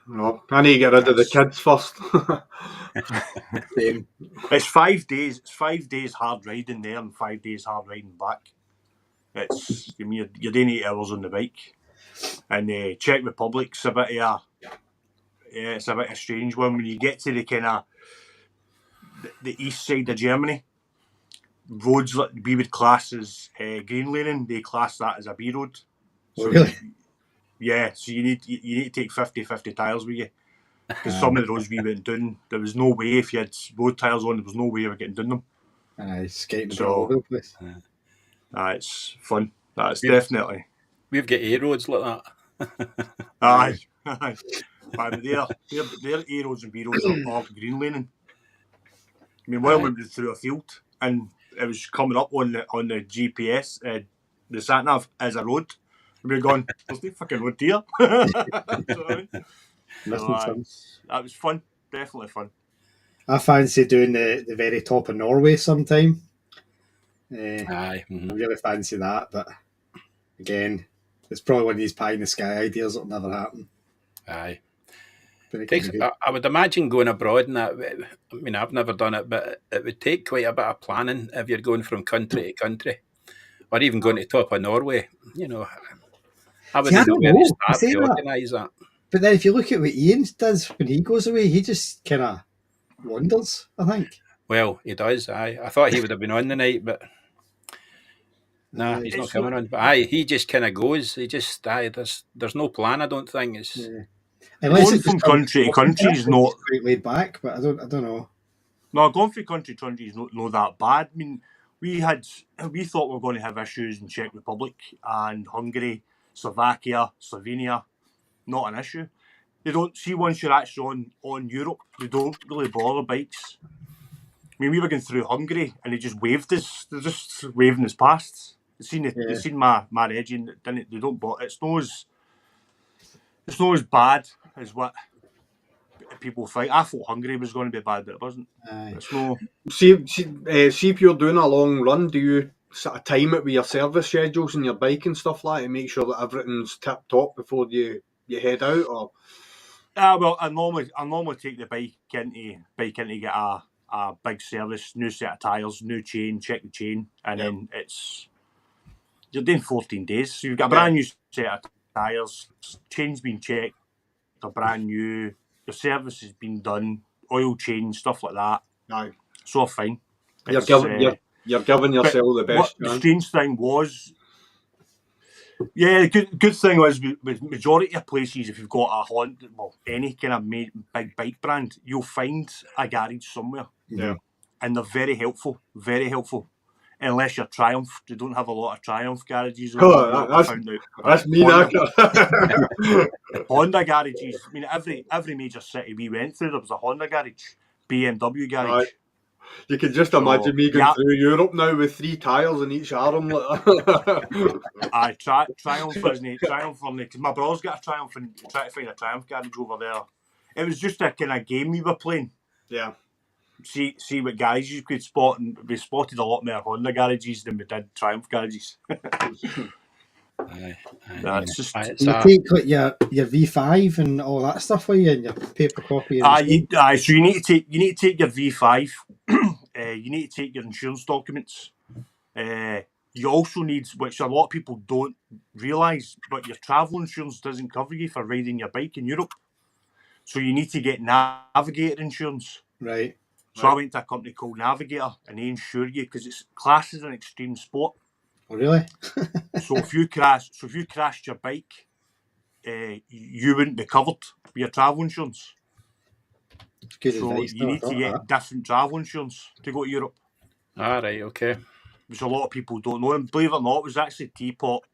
No, I need to get rid of the kids first. Same. It's 5 days. It's 5 days hard riding there and 5 days hard riding back. It's, I mean, you're doing 8 hours on the bike. And Czech Republic's a bit of it's a bit of a strange one. When you get to the kind of the east side of Germany, roads that we would class as green laning, they class that as a B road. So Really? yeah, so you need to take 50 tyres with you. Because some of the roads we went down, there was no way, if you had road tyres on, there was no way you were getting down them. Skating So- all over the place. It's fun. That's Yeah. definitely. We've got A roads like that. Aye. But their A roads and B roads are green laning. I mean, while we were through a field and it was coming up on the GPS, the sat nav as a road, we were going, there's no fucking road here. Nothing fun. That was fun. Definitely fun. I fancy doing the very top of Norway sometime. Aye. I Mhm. really fancy that, but again, it's probably one of these pie in the sky ideas that'll never happen. Aye. But it could Takes, be good. I would imagine going abroad and that. I mean, I've never done it, but it would take quite a bit of planning if you're going from country to country, or even going to the top of Norway. You know, I See, I wouldn't know don't where know. to You start say to that. organise that. But then if you look at what Ian does when he goes away, he just kind of wanders, I think. Well, he does. Aye, I thought he would have been on the night, but nah, he's not It's coming not- on. But aye, he just kind of goes. He just there's no plan. I don't think it's. Yeah. Going it from just country to country is not. quite laid back, but I don't know. No, going from country to country is not that bad. I mean, we thought we were going to have issues in Czech Republic and Hungary, Slovakia, Slovenia. Not an issue. They don't see once you're actually on Europe, they don't really bother bikes. I mean, we were going through Hungary and they just waved us. They're just waving us past. They seen my edge and they don't bother. It's not as bad as what people think. I thought Hungary was going to be bad, but it wasn't. Aye. It's no. See if you're doing a long run, do you sort of time it with your service schedules and your bike and stuff like that to make sure that everything's tip top before you head out? Or Well, I normally take the bike into get a big service, new set of tyres, new chain, check the chain, and then you're doing 14 days. So you've got a brand new set of tyres, chain's been checked, they're brand new, your service has been done, oil change, stuff like that. Aye. So fine. You're It's, giving yourself the best the chance. strange thing was, the good thing was with majority of places, if you've got a Honda, well, any kind of big bike brand, you'll find a garage somewhere. Yeah. And they're very helpful, very helpful. Unless you're Triumph, they don't have a lot of Triumph garages. I found out. That's me, Honda garages. I mean, every major city we went through, there was a Honda garage, BMW garage. Right. You can just imagine me going through Europe now with 3 tyres in each arm. Aye, Triumph isn't Triumph for me. Because my brother's got a Triumph and try to find a Triumph garage over there. It was just a kind of game we were playing. Yeah. See what garages you could spot, and we spotted a lot more Honda garages than we did Triumph garages. Aye. That's just. You take like your V5 and all that stuff with you and your paper copy. So you need to take your V5. You need to take your insurance documents. You also need, which a lot of people don't realise, but your travel insurance doesn't cover you for riding your bike in Europe. So you need to get navigator insurance. Right. So I went to a company called Navigator, and they insure you because it's classed as an extreme sport. Oh, really? So if you crashed your bike, you wouldn't be covered with your travel insurance. It's good So advice. you need to get different travel insurance to go to Europe, Ah, right, okay. which a lot of people don't know. And believe it or not, it was actually Teapot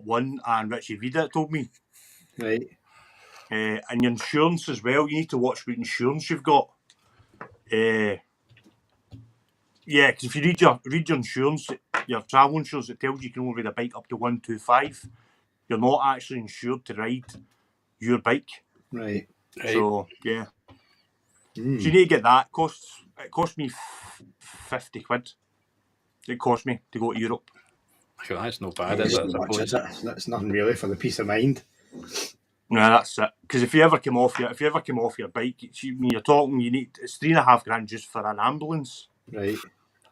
1 and Richie Vida that told me. Right. And your insurance as well, you need to watch what insurance you've got. Yeah, because if you read your insurance, your travel insurance, it tells you can only ride a bike up to 125. You're not actually insured to ride your bike. Right. So yeah, Mm. so you need to get that. It cost me 50 quid. It cost me to go to Europe. Well, that's not bad, Yeah, is it? I it's not much, suppose. is it? That's nothing really for the peace of mind. Yeah, that's it. Because if you ever come off your bike, you're talking. It's $3.5 just for an ambulance. Right.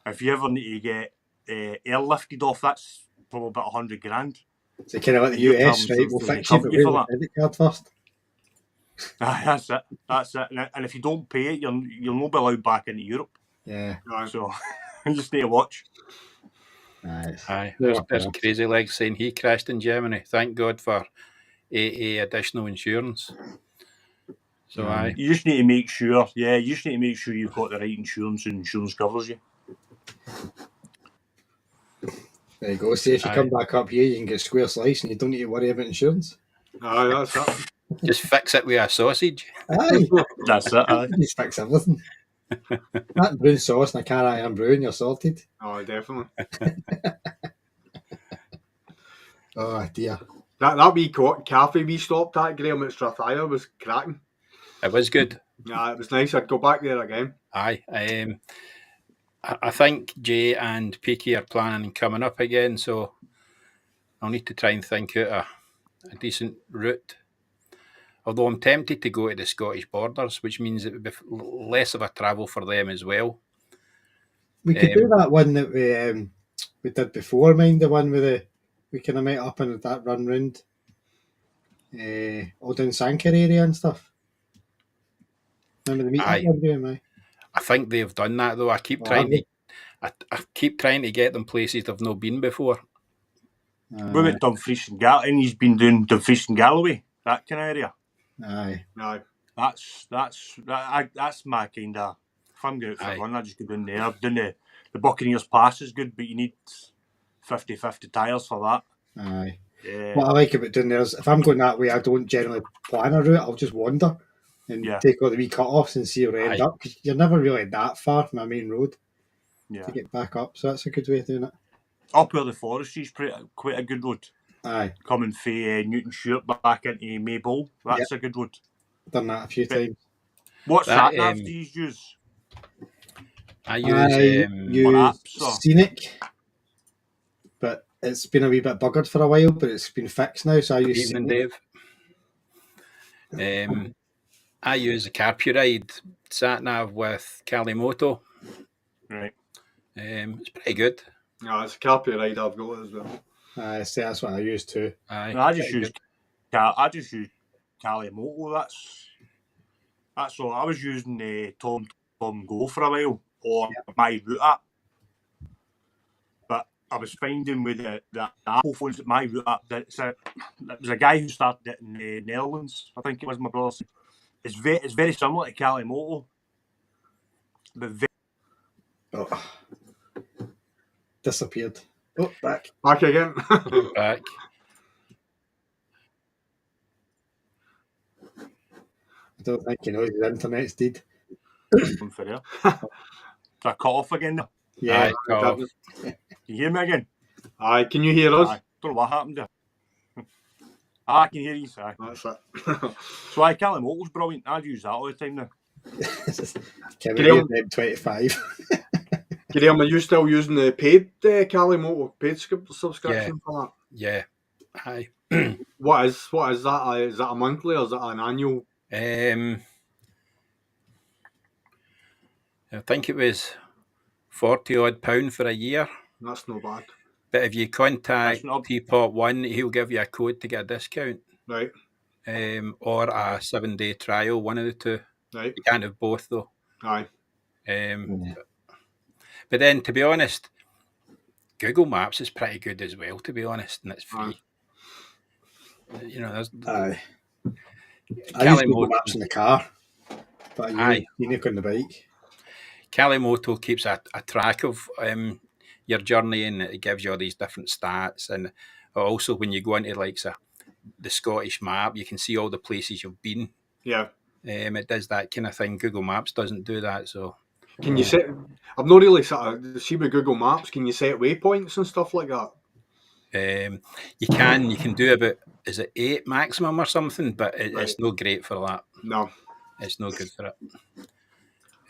If you ever need to get airlifted off, that's probably about $100,000. So kind of like the You're US, travelling right? We'll through fix the you, but company we'll for the that. credit card first. That's it. That's it. And if you don't pay it, you'll not be allowed back into Europe. Yeah. So you just need to watch. Nice. Aye, No, there's no. Crazy Legs saying he crashed in Germany. Thank God for AA additional insurance. So aye. You just need to make sure. Yeah, you just need to make sure you've got the right insurance and insurance covers you. There you go. See, if you Aye. come back up here, you can get square slice and you don't need to worry about insurance. Aye, that's it. Just fix it with a sausage. Aye. That's it. Aye. Just fix everything. That brune sauce and a car I am brewing, you're sorted. Oh, definitely. Oh dear. That wee cafe we stopped at, Graham, at Strathire was cracking. It was good. Yeah, it was nice. I'd go back there again. Aye. I think Jay and Peaky are planning on coming up again, so I'll need to try and think out a decent route. Although I'm tempted to go to the Scottish borders, which means it would be less of a travel for them as well. We could do that one that we did before, mind the one with we kind of met up and that run round all down Sanker area and stuff. Remember the meetup Aye. one doing, aye? I think they've done that though. I keep trying to get them places they've not been before. What about Dumfries and Galloway? And he's been doing Dumfries and Galloway, that kind of area. Aye. Aye. That's my kind of. If I'm going out for Aye. a run, I just go down there. Down the Buccaneers Pass is good, but you need 50-50 tyres for that. Aye. Yeah. What I like about doing there is if I'm going that way, I don't generally plan a route. I'll just wander and take all the wee cut-offs and see where I end up. Because you're never really that far from a main road to get back up. So that's a good way of doing it. Up where the forestry is quite a good road. Aye. Coming from Newton Stewart back into Maybole, that's a good road. Done that a few times. What sat nav do you use? I use Scenic, but it's been a wee bit buggered for a while, but it's been fixed now, so I use Evening, Dave. I use a Carpuride sat nav with Calimoto. Right. It's pretty good. Yeah, it's a Carpuride I've got as well. See, that's what I use too. Aye, I just use Calimoto. That's all. I was using Tom Go for a while, or my route app. But I was finding with the Apple phones that my route app, there was a guy who started it in the Netherlands. I think it was my brother. It's very similar to Calimoto, but disappeared. Oh, back again. Back. I don't think he knows his internet's dead. Unfair. Did I cut off again? Yeah. Aye, cut off. Can you hear me again? Aye, can you hear us? Aye. Don't know what happened there. I can hear you. Aye. That's it. So Calimoto's brilliant. I'd use that all the time now. Graham 25. Graham, are you still using the paid Calimoto paid subscription for that? Yeah. Aye. What is that? Is that a monthly or is that an annual? I think it was £40 for a year. That's not bad. But if you contact Teapot 1, he'll give you a code to get a discount. Right. Or a 7-day trial, one of the two. Right. You can't have both though. Aye. But then, to be honest, Google Maps is pretty good as well, to be honest, and it's free. You know, there's I use Google Maps in the car, but I use Scenic on the bike. Moto keeps a track of your journey, and it gives you all these different stats. And also, when you go into like the Scottish map, you can see all the places you've been. Yeah. It does that kind of thing. Google Maps doesn't do that. So can you set? I've not really see with Google Maps. Can you set waypoints and stuff like that? You can do about, is it 8 maximum or something? But it's no great for that. No, it's no good for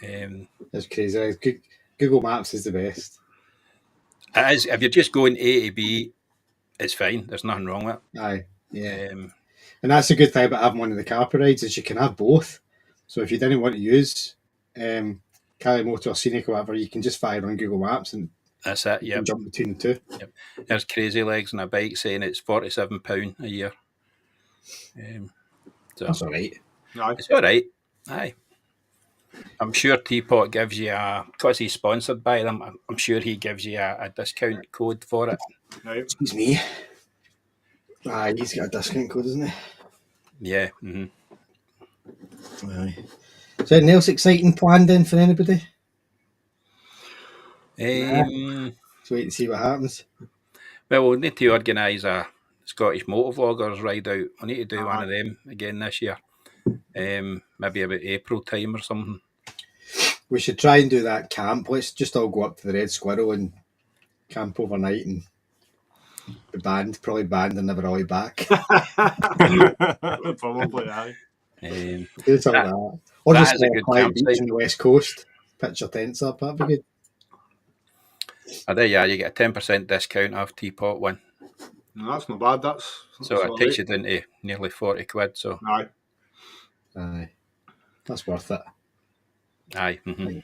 it. It's crazy. Google Maps is the best. It is. If you're just going A to B, it's fine. There's nothing wrong with it. Aye, yeah. And that's a good thing about having one of the carpet rides is you can have both. So if you didn't want to use Moto or Scenic or whatever, you can just fire on Google Maps and that's it. Yeah, jump between the two. Yep. There's Crazy Legs on a bike saying it's £47 a year. So that's all right. It's all right. Aye. I'm sure Teapot gives you because he's sponsored by them, I'm sure he gives you a discount code for it. Right. Excuse me. He's got a discount code, isn't he? Yeah. Mm-hmm. Aye. Is anything else exciting planned in for anybody? Just wait and see what happens. Well, we'll need to organise a Scottish Motovloggers ride out. We'll need to do one of them again this year. Maybe about April time or something. We should try and do that camp. Let's just all go up to the Red Squirrel and camp overnight and be probably banned and never all be back. Probably, aye. Do something like that. Or just a good quiet beach on the West Coast. Pitch your tents up, that'd be good. You get a 10% discount off Teapot one. No, that's not bad. That's so it takes you down to nearly £40. So aye, that's worth it. Aye. Mm-hmm.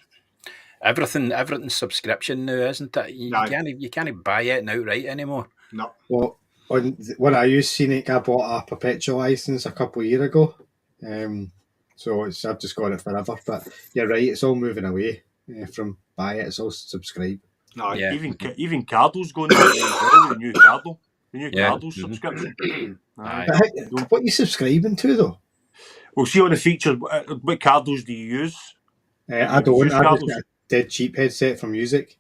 Everything's subscription now, isn't it? You can't buy it outright anymore. No. Well, when I used Scenic, I bought a perpetual license a couple of years ago. So I've just got it forever. But you're right, it's all moving away from buy it. It's all subscribe. No, yeah. Even Cardo's going that way as well. The new Cardo, Cardo's subscription. What are you subscribing to though? We'll see on the features. What Cardos do you use? I don't. I just got a dead cheap headset for music.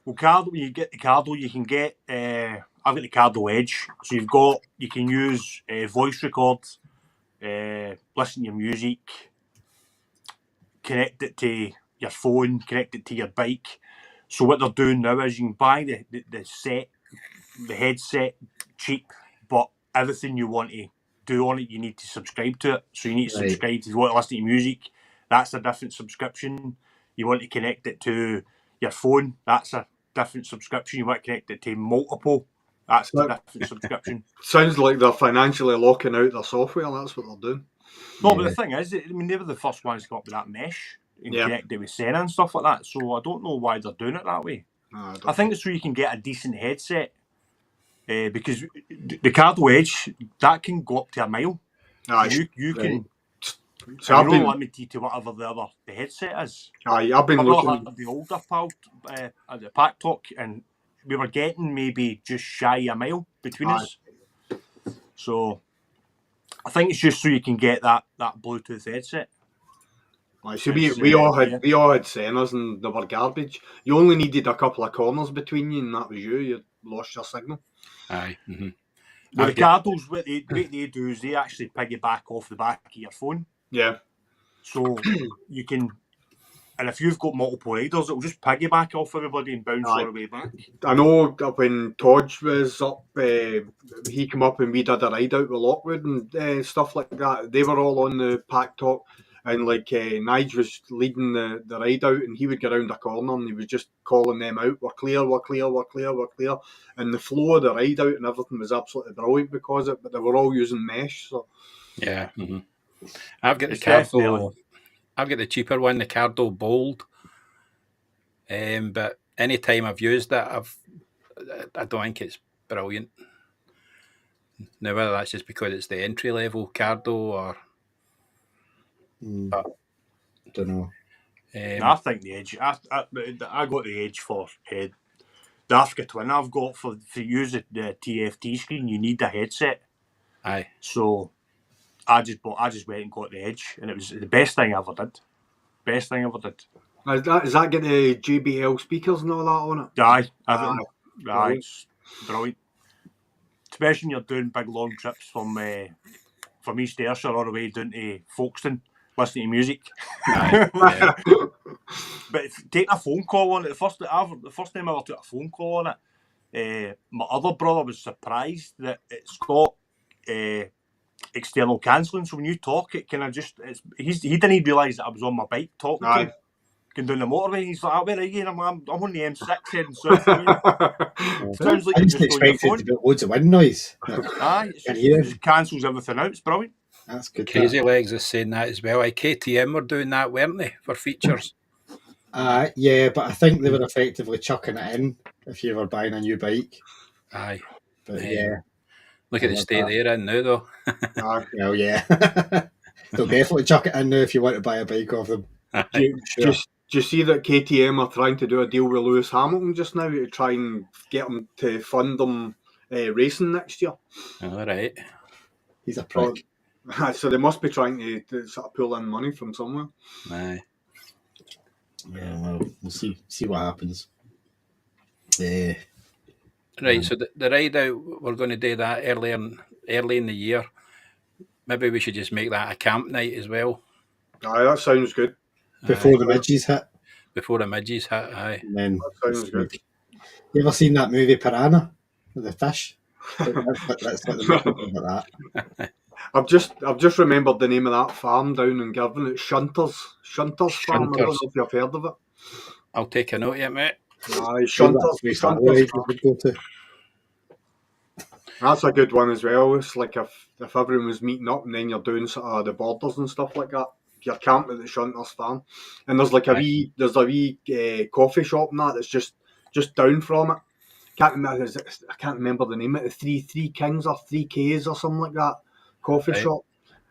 Well, Cardo, when you get the Cardo, you can get. I've got the Cardo Edge, so you can use voice record, listen to your music, connect it to your phone, connect it to your bike. So what they're doing now is you can buy the headset cheap, but everything you want to do on it, you need to subscribe to it. So you need to subscribe if you want to listen to music. That's a different subscription. You want to connect it to your phone. That's a different subscription. You want to connect it to multiple. That's a different subscription. Sounds like they're financially locking out their software. That's what they're doing. No, but the thing is, they were the first ones to come up with that mesh and connect it with Senna and stuff like that. So I don't know why they're doing it that way. No, I think it's so you can get a decent headset. Because the Cardo Edge, that can go up to a mile. You can. So you're not limited to whatever the headset is. I've been looking at the older pal at the Pack Talk, and we were getting maybe just shy a mile between us. So I think it's just so you can get that Bluetooth headset. So we all had Sennas and they were garbage. You only needed a couple of corners between you, and that was you. You lost your signal. Aye. Mm-hmm. Well, the Cardos, what they do is they actually piggyback off the back of your phone. Yeah. So you can, and if you've got multiple riders, it'll just piggyback off everybody and bounce all the way back. I know when Todge was up, he came up and we did a ride out with Lockwood and stuff like that. They were all on the Pack Talk. And Nige was leading the ride out, and he would get around a corner and he was just calling them out. We're clear, we're clear, we're clear, we're clear. And the flow of the ride out and everything was absolutely brilliant because of it, but they were all using mesh. So yeah, I've got the Cardo. I've got the cheaper one, the Cardo Bold. But any time I've used it, I don't think it's brilliant. Now whether that's just because it's the entry level Cardo or. I don't know. I think the Edge. I got the Edge for the Africa Twin I've got for use the TFT screen. You need a headset. Aye. So I just went and got the Edge, and it was the best thing I ever did. Best thing I ever did. Is that get the JBL speakers and all that on it? Aye, everything. Aye. It's brilliant. Especially when you're doing big long trips from East Ayrshire all the way down to Folkestone, listening to music. Aye. Yeah. But taking a phone call on it, the first time I ever took a phone call on it, my other brother was surprised that it's got external cancelling. So when you talk, it kind of just he didn't realise that I was on my bike talking to him, going down the motorway. He's like, "Where are you?" And I'm on the M6 heading south. Sounds like I you're just just on your expected phone. to get loads of wind noise. Aye, it just cancels everything out. It's brilliant. That's good. Crazy Legs is saying that as well. KTM were doing that, weren't they, for features? Yeah, but I think they were effectively chucking it in if you were buying a new bike. Aye. But yeah. Look at the state they're in now, though. Well, yeah. They'll definitely chuck it in now if you want to buy a bike off them. Do you see that KTM are trying to do a deal with Lewis Hamilton just now to try and get him to fund them racing next year? All right. He's a prick. So they must be trying to sort of pull in money from somewhere. Aye. Yeah, well, we'll see what happens. Right, so the ride out, we're going to do that early in the year. Maybe we should just make that a camp night as well. Aye, that sounds good. Before the midges hit. Before the midges hit, aye. And then That sounds good. You ever seen that movie Piranha with the fish? That's what the movie about that. I've just remembered the name of that farm down in Girvan. It's Shunters Farm. I don't know if you've heard of it. I'll take a note of it, mate. Aye, Shunters Farm. That's a good one as well. It's like if everyone was meeting up and then you're doing sort of the borders and stuff like that. You're camping at the Shunters Farm, and there's like a wee coffee shop and that's just down from it. I can't remember the name of it. The Three Kings or 3Ks or something like that. Coffee shop.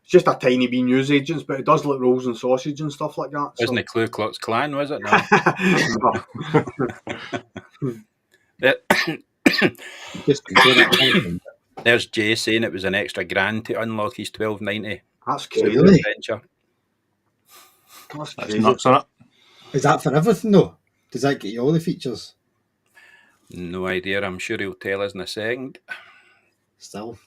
It's just a tiny wee newsagents, but it does like rolls and sausage and stuff like that. Wasn't it Ku Klux Klan, was it? No. There's Jay saying it was an extra £1,000 to unlock his 1290. That's crazy. Adventure. That's crazy. Nuts, isn't it? Is that for everything though? Does that get you all the features? No idea. I'm sure he'll tell us in a second. Still,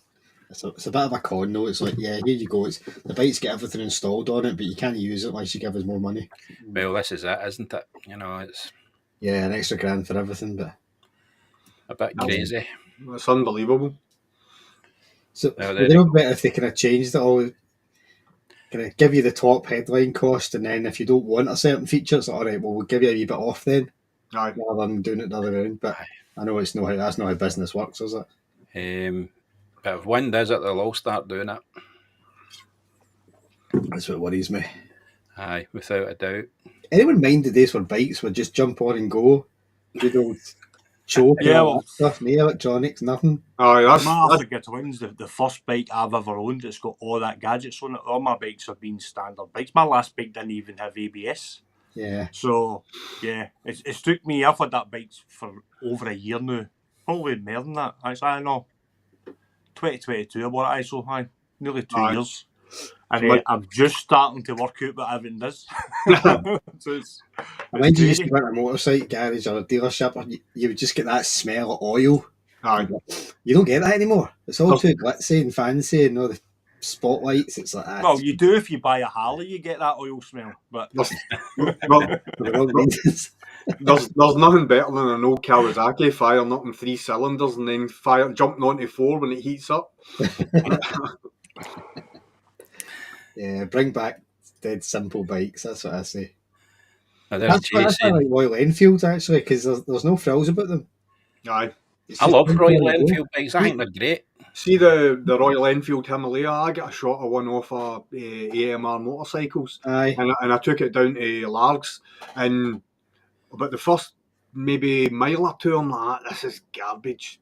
it's a bit of a con though. It's like, yeah, here you go. The bike's got everything installed on it, but you can't use it unless you give us more money. Well, this is it, isn't it? You know, it's an extra £1,000 for everything, but a bit crazy. It's unbelievable. So would it not better if they kind of changed it all? Kind of give you the top headline cost, and then if you don't want a certain feature, it's like, all right, well, we'll give you a wee bit off then. Aye. Rather than doing it the other way around. But I know that's not how business works, is it? But if wind is it, they'll all start doing it. That's what worries me. Aye, without a doubt. Anyone mind the days where bikes would just jump on and go? Good old choke, stuff, no electronics, nothing. Aye, that's Africa Twins, the first bike I've ever owned. It's got all that gadgets on it. All my bikes have been standard bikes. My last bike didn't even have ABS. Yeah. So, yeah, it's took me. I've had that bike for over a year now. Probably more than that. Actually, I know. 2022 or what? So high, nearly 2 years. And I'm just starting to work out what everything does. So it's when you used to go to a motorcycle garage or a dealership, and you would just get that smell of oil. Aye. You don't get that anymore. It's all too glitzy and fancy and all the spotlights. It's like that. Well, you do if you buy a Harley, you get that oil smell. But there's nothing better than an old Kawasaki firing up in 3 cylinders and then jumping onto 4 when it heats up. Yeah, bring back dead simple bikes. That's what I say. That's why I like Royal Enfields actually, because there's no frills about them. Aye. I love Royal Enfield bikes. I think they're great. See the Royal Enfield Himalaya? I got a shot of one off of AMR motorcycles. Aye. And I took it down to Largs. And about the first maybe mile or two, I'm like, this is garbage.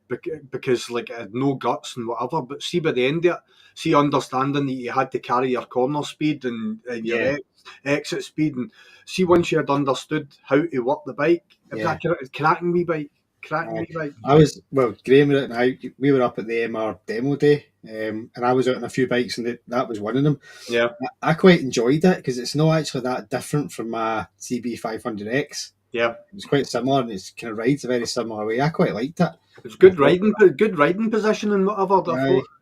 Because like it had no guts and whatever. But see by the end of it, see understanding that you had to carry your corner speed and your X exit speed, and see once you had understood how to work the bike, it was a cracking wee bike. I was, well, Graham and I, we were up at the MR demo day, and I was out on a few bikes, and that was one of them. Yeah. I quite enjoyed it because it's not actually that different from my CB500X. Yeah. It's quite similar, and it's kind of rides a very similar way. I quite liked it. It's good riding position and whatever.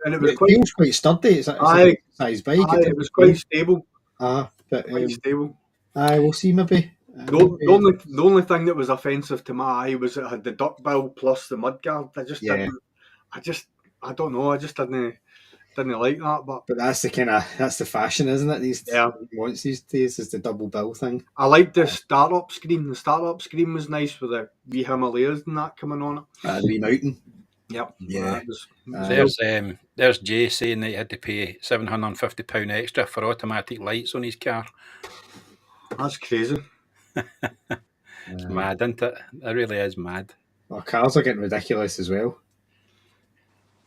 And it was feels quite sturdy. It's a size bike. It was quite stable. But Quite stable. We'll see maybe. The only thing that was offensive to my eye was it had the duck bill plus the mudguard. I don't know. I just didn't like that. But that's the fashion, isn't it? These days is the double bill thing. I liked the startup screen. The startup screen was nice with the wee Himalayas and that coming on it. And wee mountain. Yep. Yeah. There's Jay saying that he had to pay £750 extra for automatic lights on his car. That's crazy. It's mad, isn't it? It really is mad. Well, cars are getting ridiculous as well.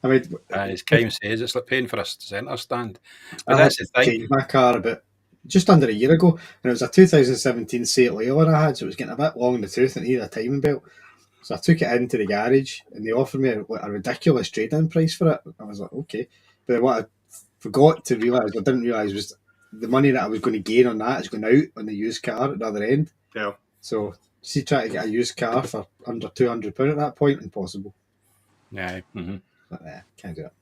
I mean, as Kime says, it's like paying for a centre stand. But I that's the thing. changed my car about just under a year ago, and it was a 2017 Seat Leon I had, so it was getting a bit long in the tooth and needed a timing belt. So I took it into the garage, and they offered me a ridiculous trade-in price for it. I was like, okay. But then what I didn't realise was the money that I was going to gain on that is going out on the used car at the other end. Yeah. So, see, trying to get a used car for under £200 at that point, impossible. Yeah. Mm-hmm. But can't do it.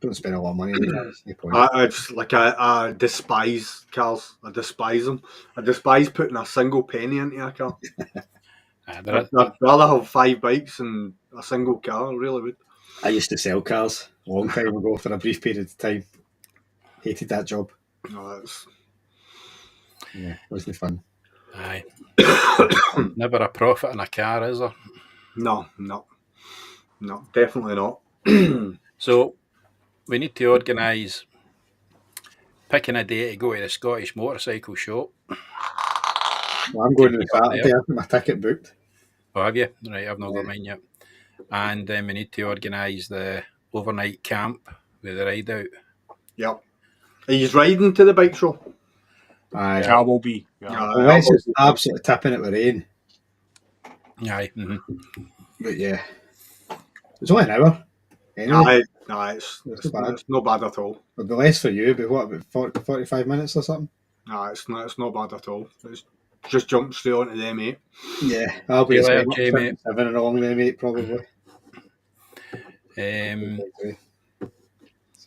Don't spend a lot of money on that. No point. I despise cars. I despise them. I despise putting a single penny into a car. I'd rather have 5 bikes and a single car. I really would. I used to sell cars a long time ago for a brief period of time. Hated that job. No, it wasn't fun. Aye. Never a profit in a car, is there? No, definitely not. So we need to organise picking a day to go to the Scottish Motorcycle Show. Well, I'm going to the Saturday. I've got my ticket booked. Oh, have you? Right, I've not got mine yet. And then we need to organise the overnight camp with the ride out. Yep. Are you riding to the bike show? Aye. I will be. Unless it's absolutely tipping it with rain. Aye. Mm-hmm. But yeah. It's only an hour. Anyway. Aye, it's not bad at all. It'll be less for you, but what, about 45 minutes or something? Nah, it's not bad at all. It's just jump straight onto the M8. Yeah, I'll be there, Jamie. 7 along the M8 probably.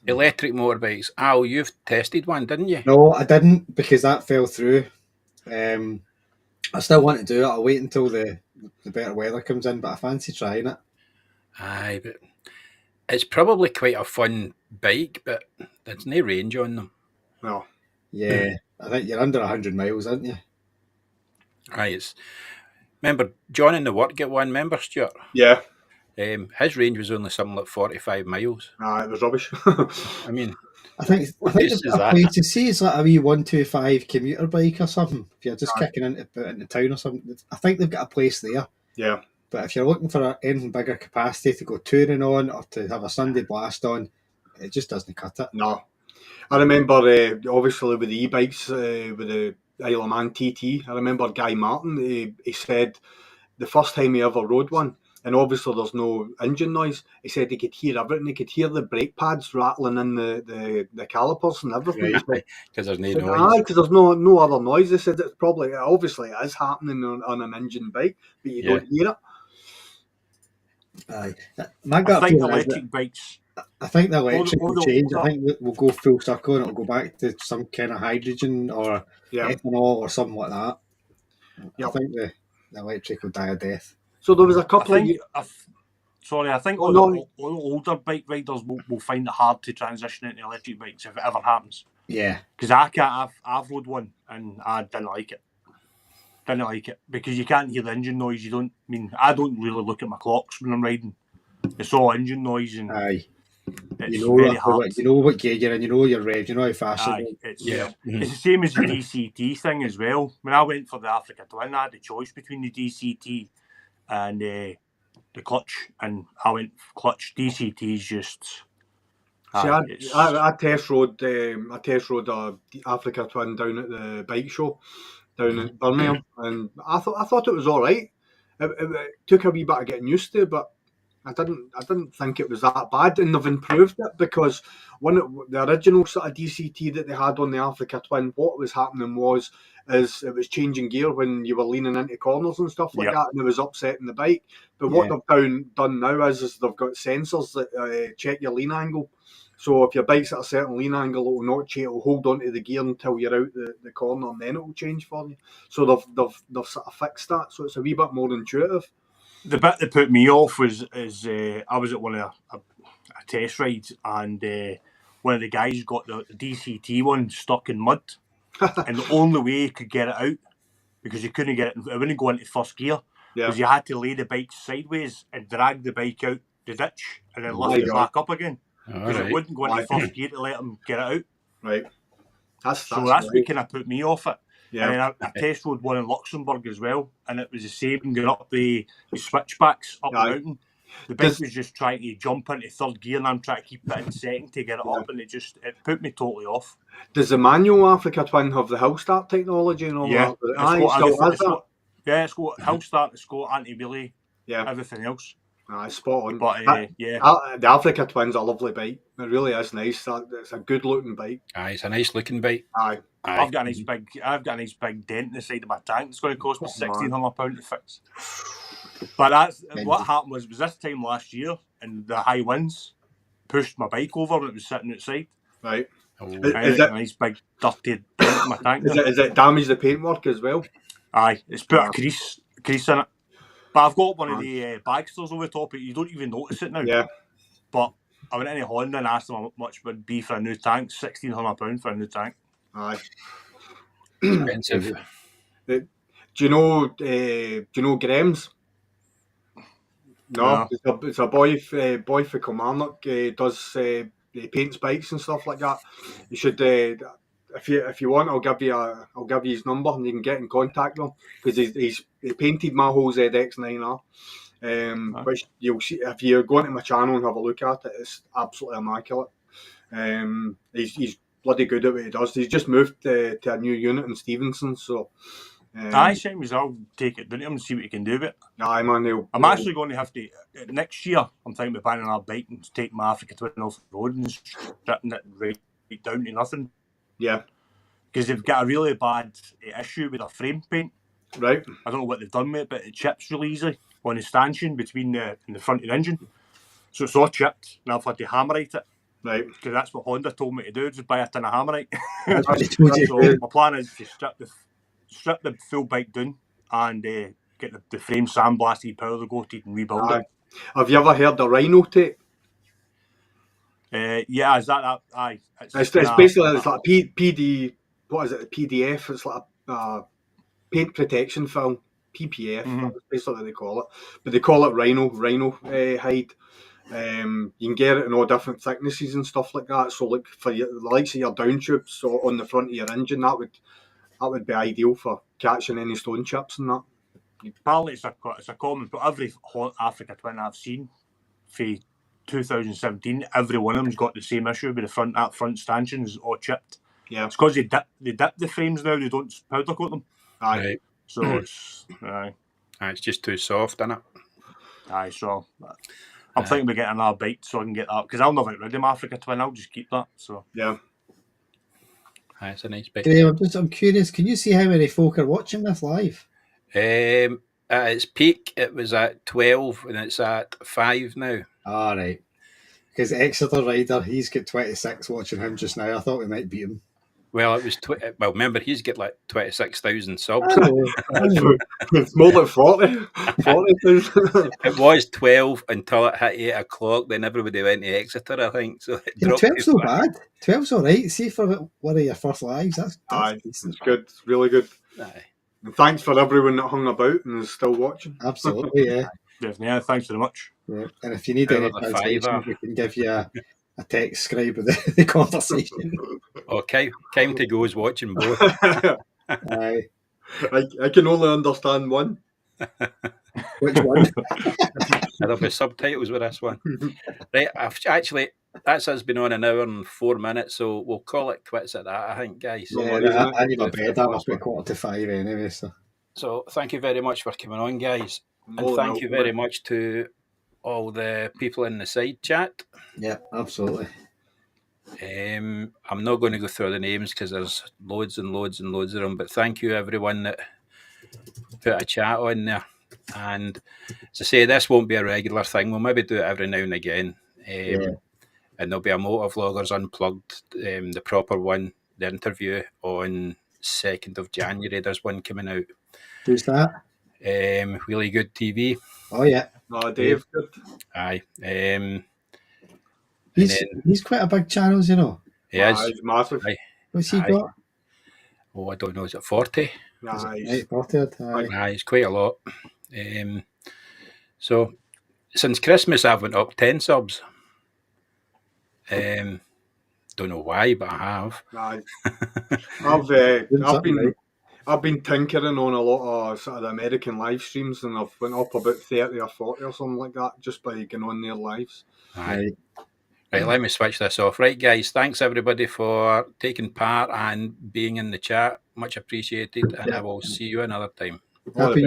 Electric motorbikes. Al, you've tested one, didn't you? No, I didn't because that fell through. I still want to do it. I'll wait until the better weather comes in, but I fancy trying it. Aye, but it's probably quite a fun bike, but there's no range on them. No. Yeah, I think you're under 100 miles, aren't you? Aye, remember John in the work get one, remember Stuart? Yeah. His range was only something like 45 miles. Nah, it was rubbish. I think a place to see it's like a wee 125 commuter bike or something. If you're just kicking into town or something, I think they've got a place there. Yeah. But if you're looking for anything bigger capacity to go touring on or to have a Sunday blast on, it just doesn't cut it. No. I remember, obviously, with the e-bikes, with the Isle of Man TT, I remember Guy Martin, he said the first time he ever rode one, and obviously there's no engine noise, he said he could hear everything. He could hear the brake pads rattling in the calipers and everything. Because there's no noise. Aye, because there's no other noise. They said it's probably, obviously it is happening on an engine bike, but you don't hear it. Aye. I think electric bikes. I think the electric will change. I think we'll go full circle and it'll go back to some kind of hydrogen or ethanol or something like that. Yep. I think the electric will die a death. So there was a couple I think all the older bike riders will find it hard to transition into electric bikes if it ever happens. Yeah. Because I've rode one and I didn't like it. Didn't like it because you can't hear the engine noise. I don't really look at my clocks when I'm riding. It's all engine noise and it's very hard. You know what gear you're in. You know your rev. You know how fast you're going. It's the same as the DCT thing as well. When I went for the Africa Twin, I had the choice between the DCT and the clutch, and I went clutch. DCT is just See, Aye, I test rode a Africa Twin down at the bike show down at Birmingham, and I thought it was all right. It took a wee bit of getting used to, but I didn't think it was that bad, and they've improved it because the original sort of DCT that they had on the Africa Twin, what was happening is it was changing gear when you were leaning into corners and stuff like Yep. that, and it was upsetting the bike. But what they've done now is they've got sensors that check your lean angle. So if your bike's at a certain lean angle, it will not change. It will hold onto the gear until you're out the corner, and then it will change for you. So they've sort of fixed that, so it's a wee bit more intuitive. The bit that put me off I was at one of a test ride, and one of the guys got the DCT one stuck in mud, and the only way he could get it out, because you couldn't get it, it wouldn't go into first gear, because you had to lay the bike sideways and drag the bike out the ditch and then lift it back up again, because it wouldn't go into first gear to let him get it out. Right. That's what kind of put me off it. Yeah. And then I test rode one in Luxembourg as well, and it was the same going up the switchbacks up the mountain. The bike was just trying to jump into third gear, and I'm trying to keep it in second to get it up, and it put me totally off. Does the manual Africa Twin have the hill start technology and all that? It's got hill start, it's got anti-wheelie, everything else. It's spot on. But the Africa Twin's a lovely bike. It really is nice. It's a good looking bike. Aye, it's a nice looking bike. Aye. I've got a nice big dent in the side of my tank. It's going to cost me £1,600 to fix. But that's what happened was this time last year, and the high winds pushed my bike over and it was sitting outside. Right. Is it a nice big dirty dent in my tank? Is it damaged the paintwork as well? Aye, it's put a crease in it. But I've got one of the bagsters over the top of it. You don't even notice it now. Yeah. But I went into Honda and asked them how much it would be for a new tank. £1,600 for a new tank. Aye. Expensive. Do you know Graham's? No. It's a boy for Kilmarnock. Does he paints bikes and stuff like that. You should if you want, I'll give you his number and you can get in contact with him, because he painted my whole ZX9R. Which you'll see if you go into my channel and have a look at it. It's absolutely immaculate. He's bloody good at what he does. He's just moved to a new unit in Stevenson, so. Same as I'll take it down to him and see what he can do with it. Aye, man. I'm actually going to have to next year. I'm thinking about buying another bike and taking my Africa Twin off the road and stripping it right down to nothing. Yeah, because they've got a really bad issue with their frame paint. Right. I don't know what they've done with it, but it chips really easily on the stanchion between the front of the engine. So it's all chipped, and I've had to hammerite it. Right. Because that's what Honda told me to do, just buy a tin of hammerite. So my plan is to strip the full bike down and get the frame sandblasted, powder coated, and rebuild it. Have you ever heard the Rhino tape? Yeah, is that? Aye. It's basically it's like a PD. What is it? A PDF. It's like a paint protection film. PPF. That's basically what they call it. But they call it Rhino hide. You can get it in all different thicknesses and stuff like that. So, like for the likes of your down tubes, so on the front of your engine, that would be ideal for catching any stone chips and that. Apparently, it's a common. But every Africa Twin I've seen for 2017, every one of them's got the same issue with that front stanchion is all chipped. Yeah, it's because they dip the frames now. They don't powder coat them. Aye. Right. So it's it's just too soft, isn't it? Aye. So I'm thinking about getting another bike so I can get that, because I'll never get rid of my Africa Twin. I'll just keep that. So yeah. It's a nice bike. I'm curious. Can you see how many folk are watching this live? At its peak, it was at 12, and it's at 5 now. All right. Because Exeter Rider, he's got 26 watching him just now. I thought we might beat him. Well, it was remember, he's got like 26,000 subs. It's more than 40,000. It was 12 until it hit 8 o'clock. Then everybody went to Exeter, I think. So 12's so bad. 12's all right. See, for one of your first lives, that's it's good. It's really good. Aye. And thanks for everyone that hung about and is still watching. Absolutely, yeah. Definitely, thanks very much. Yeah. And if you need any translation, we can give you a text scribe of the conversation. Okay, time to go is watching both. Aye. I can only understand one. Which one? There'll be subtitles with this one. Right, that's us been on an hour and 4 minutes, so we'll call it quits at that, I think, guys. Yeah, I need my bed. I'm up at 4:45 anyway. So thank you very much for coming on, guys. And More than thank you welcome, very much to all the people in the side chat. Yeah, absolutely. I'm not going to go through the names because there's loads and loads and loads of them, but thank you everyone that put a chat on there. And as I say, this won't be a regular thing. We'll maybe do it every now and again. And there'll be a Motovloggers Unplugged, the proper one, the interview on 2nd of January. There's one coming out. Who's that? Really Good TV. Oh yeah. No, Dave. Good. Aye. He's quite a big channel, you know. He is. He's massive. Aye. What's he got? Oh, I don't know. Is it 40? Nice. 40. Aye, it's quite a lot. So since Christmas, I've went up 10 subs. Don't know why, but I have. Nice. I've been tinkering on a lot of sort of the American live streams, and I've went up about 30 or 40 or something like that just by getting on their lives. Aye. Right, let me switch this off. Right, guys, thanks everybody for taking part and being in the chat. Much appreciated, and I will see you another time. Happy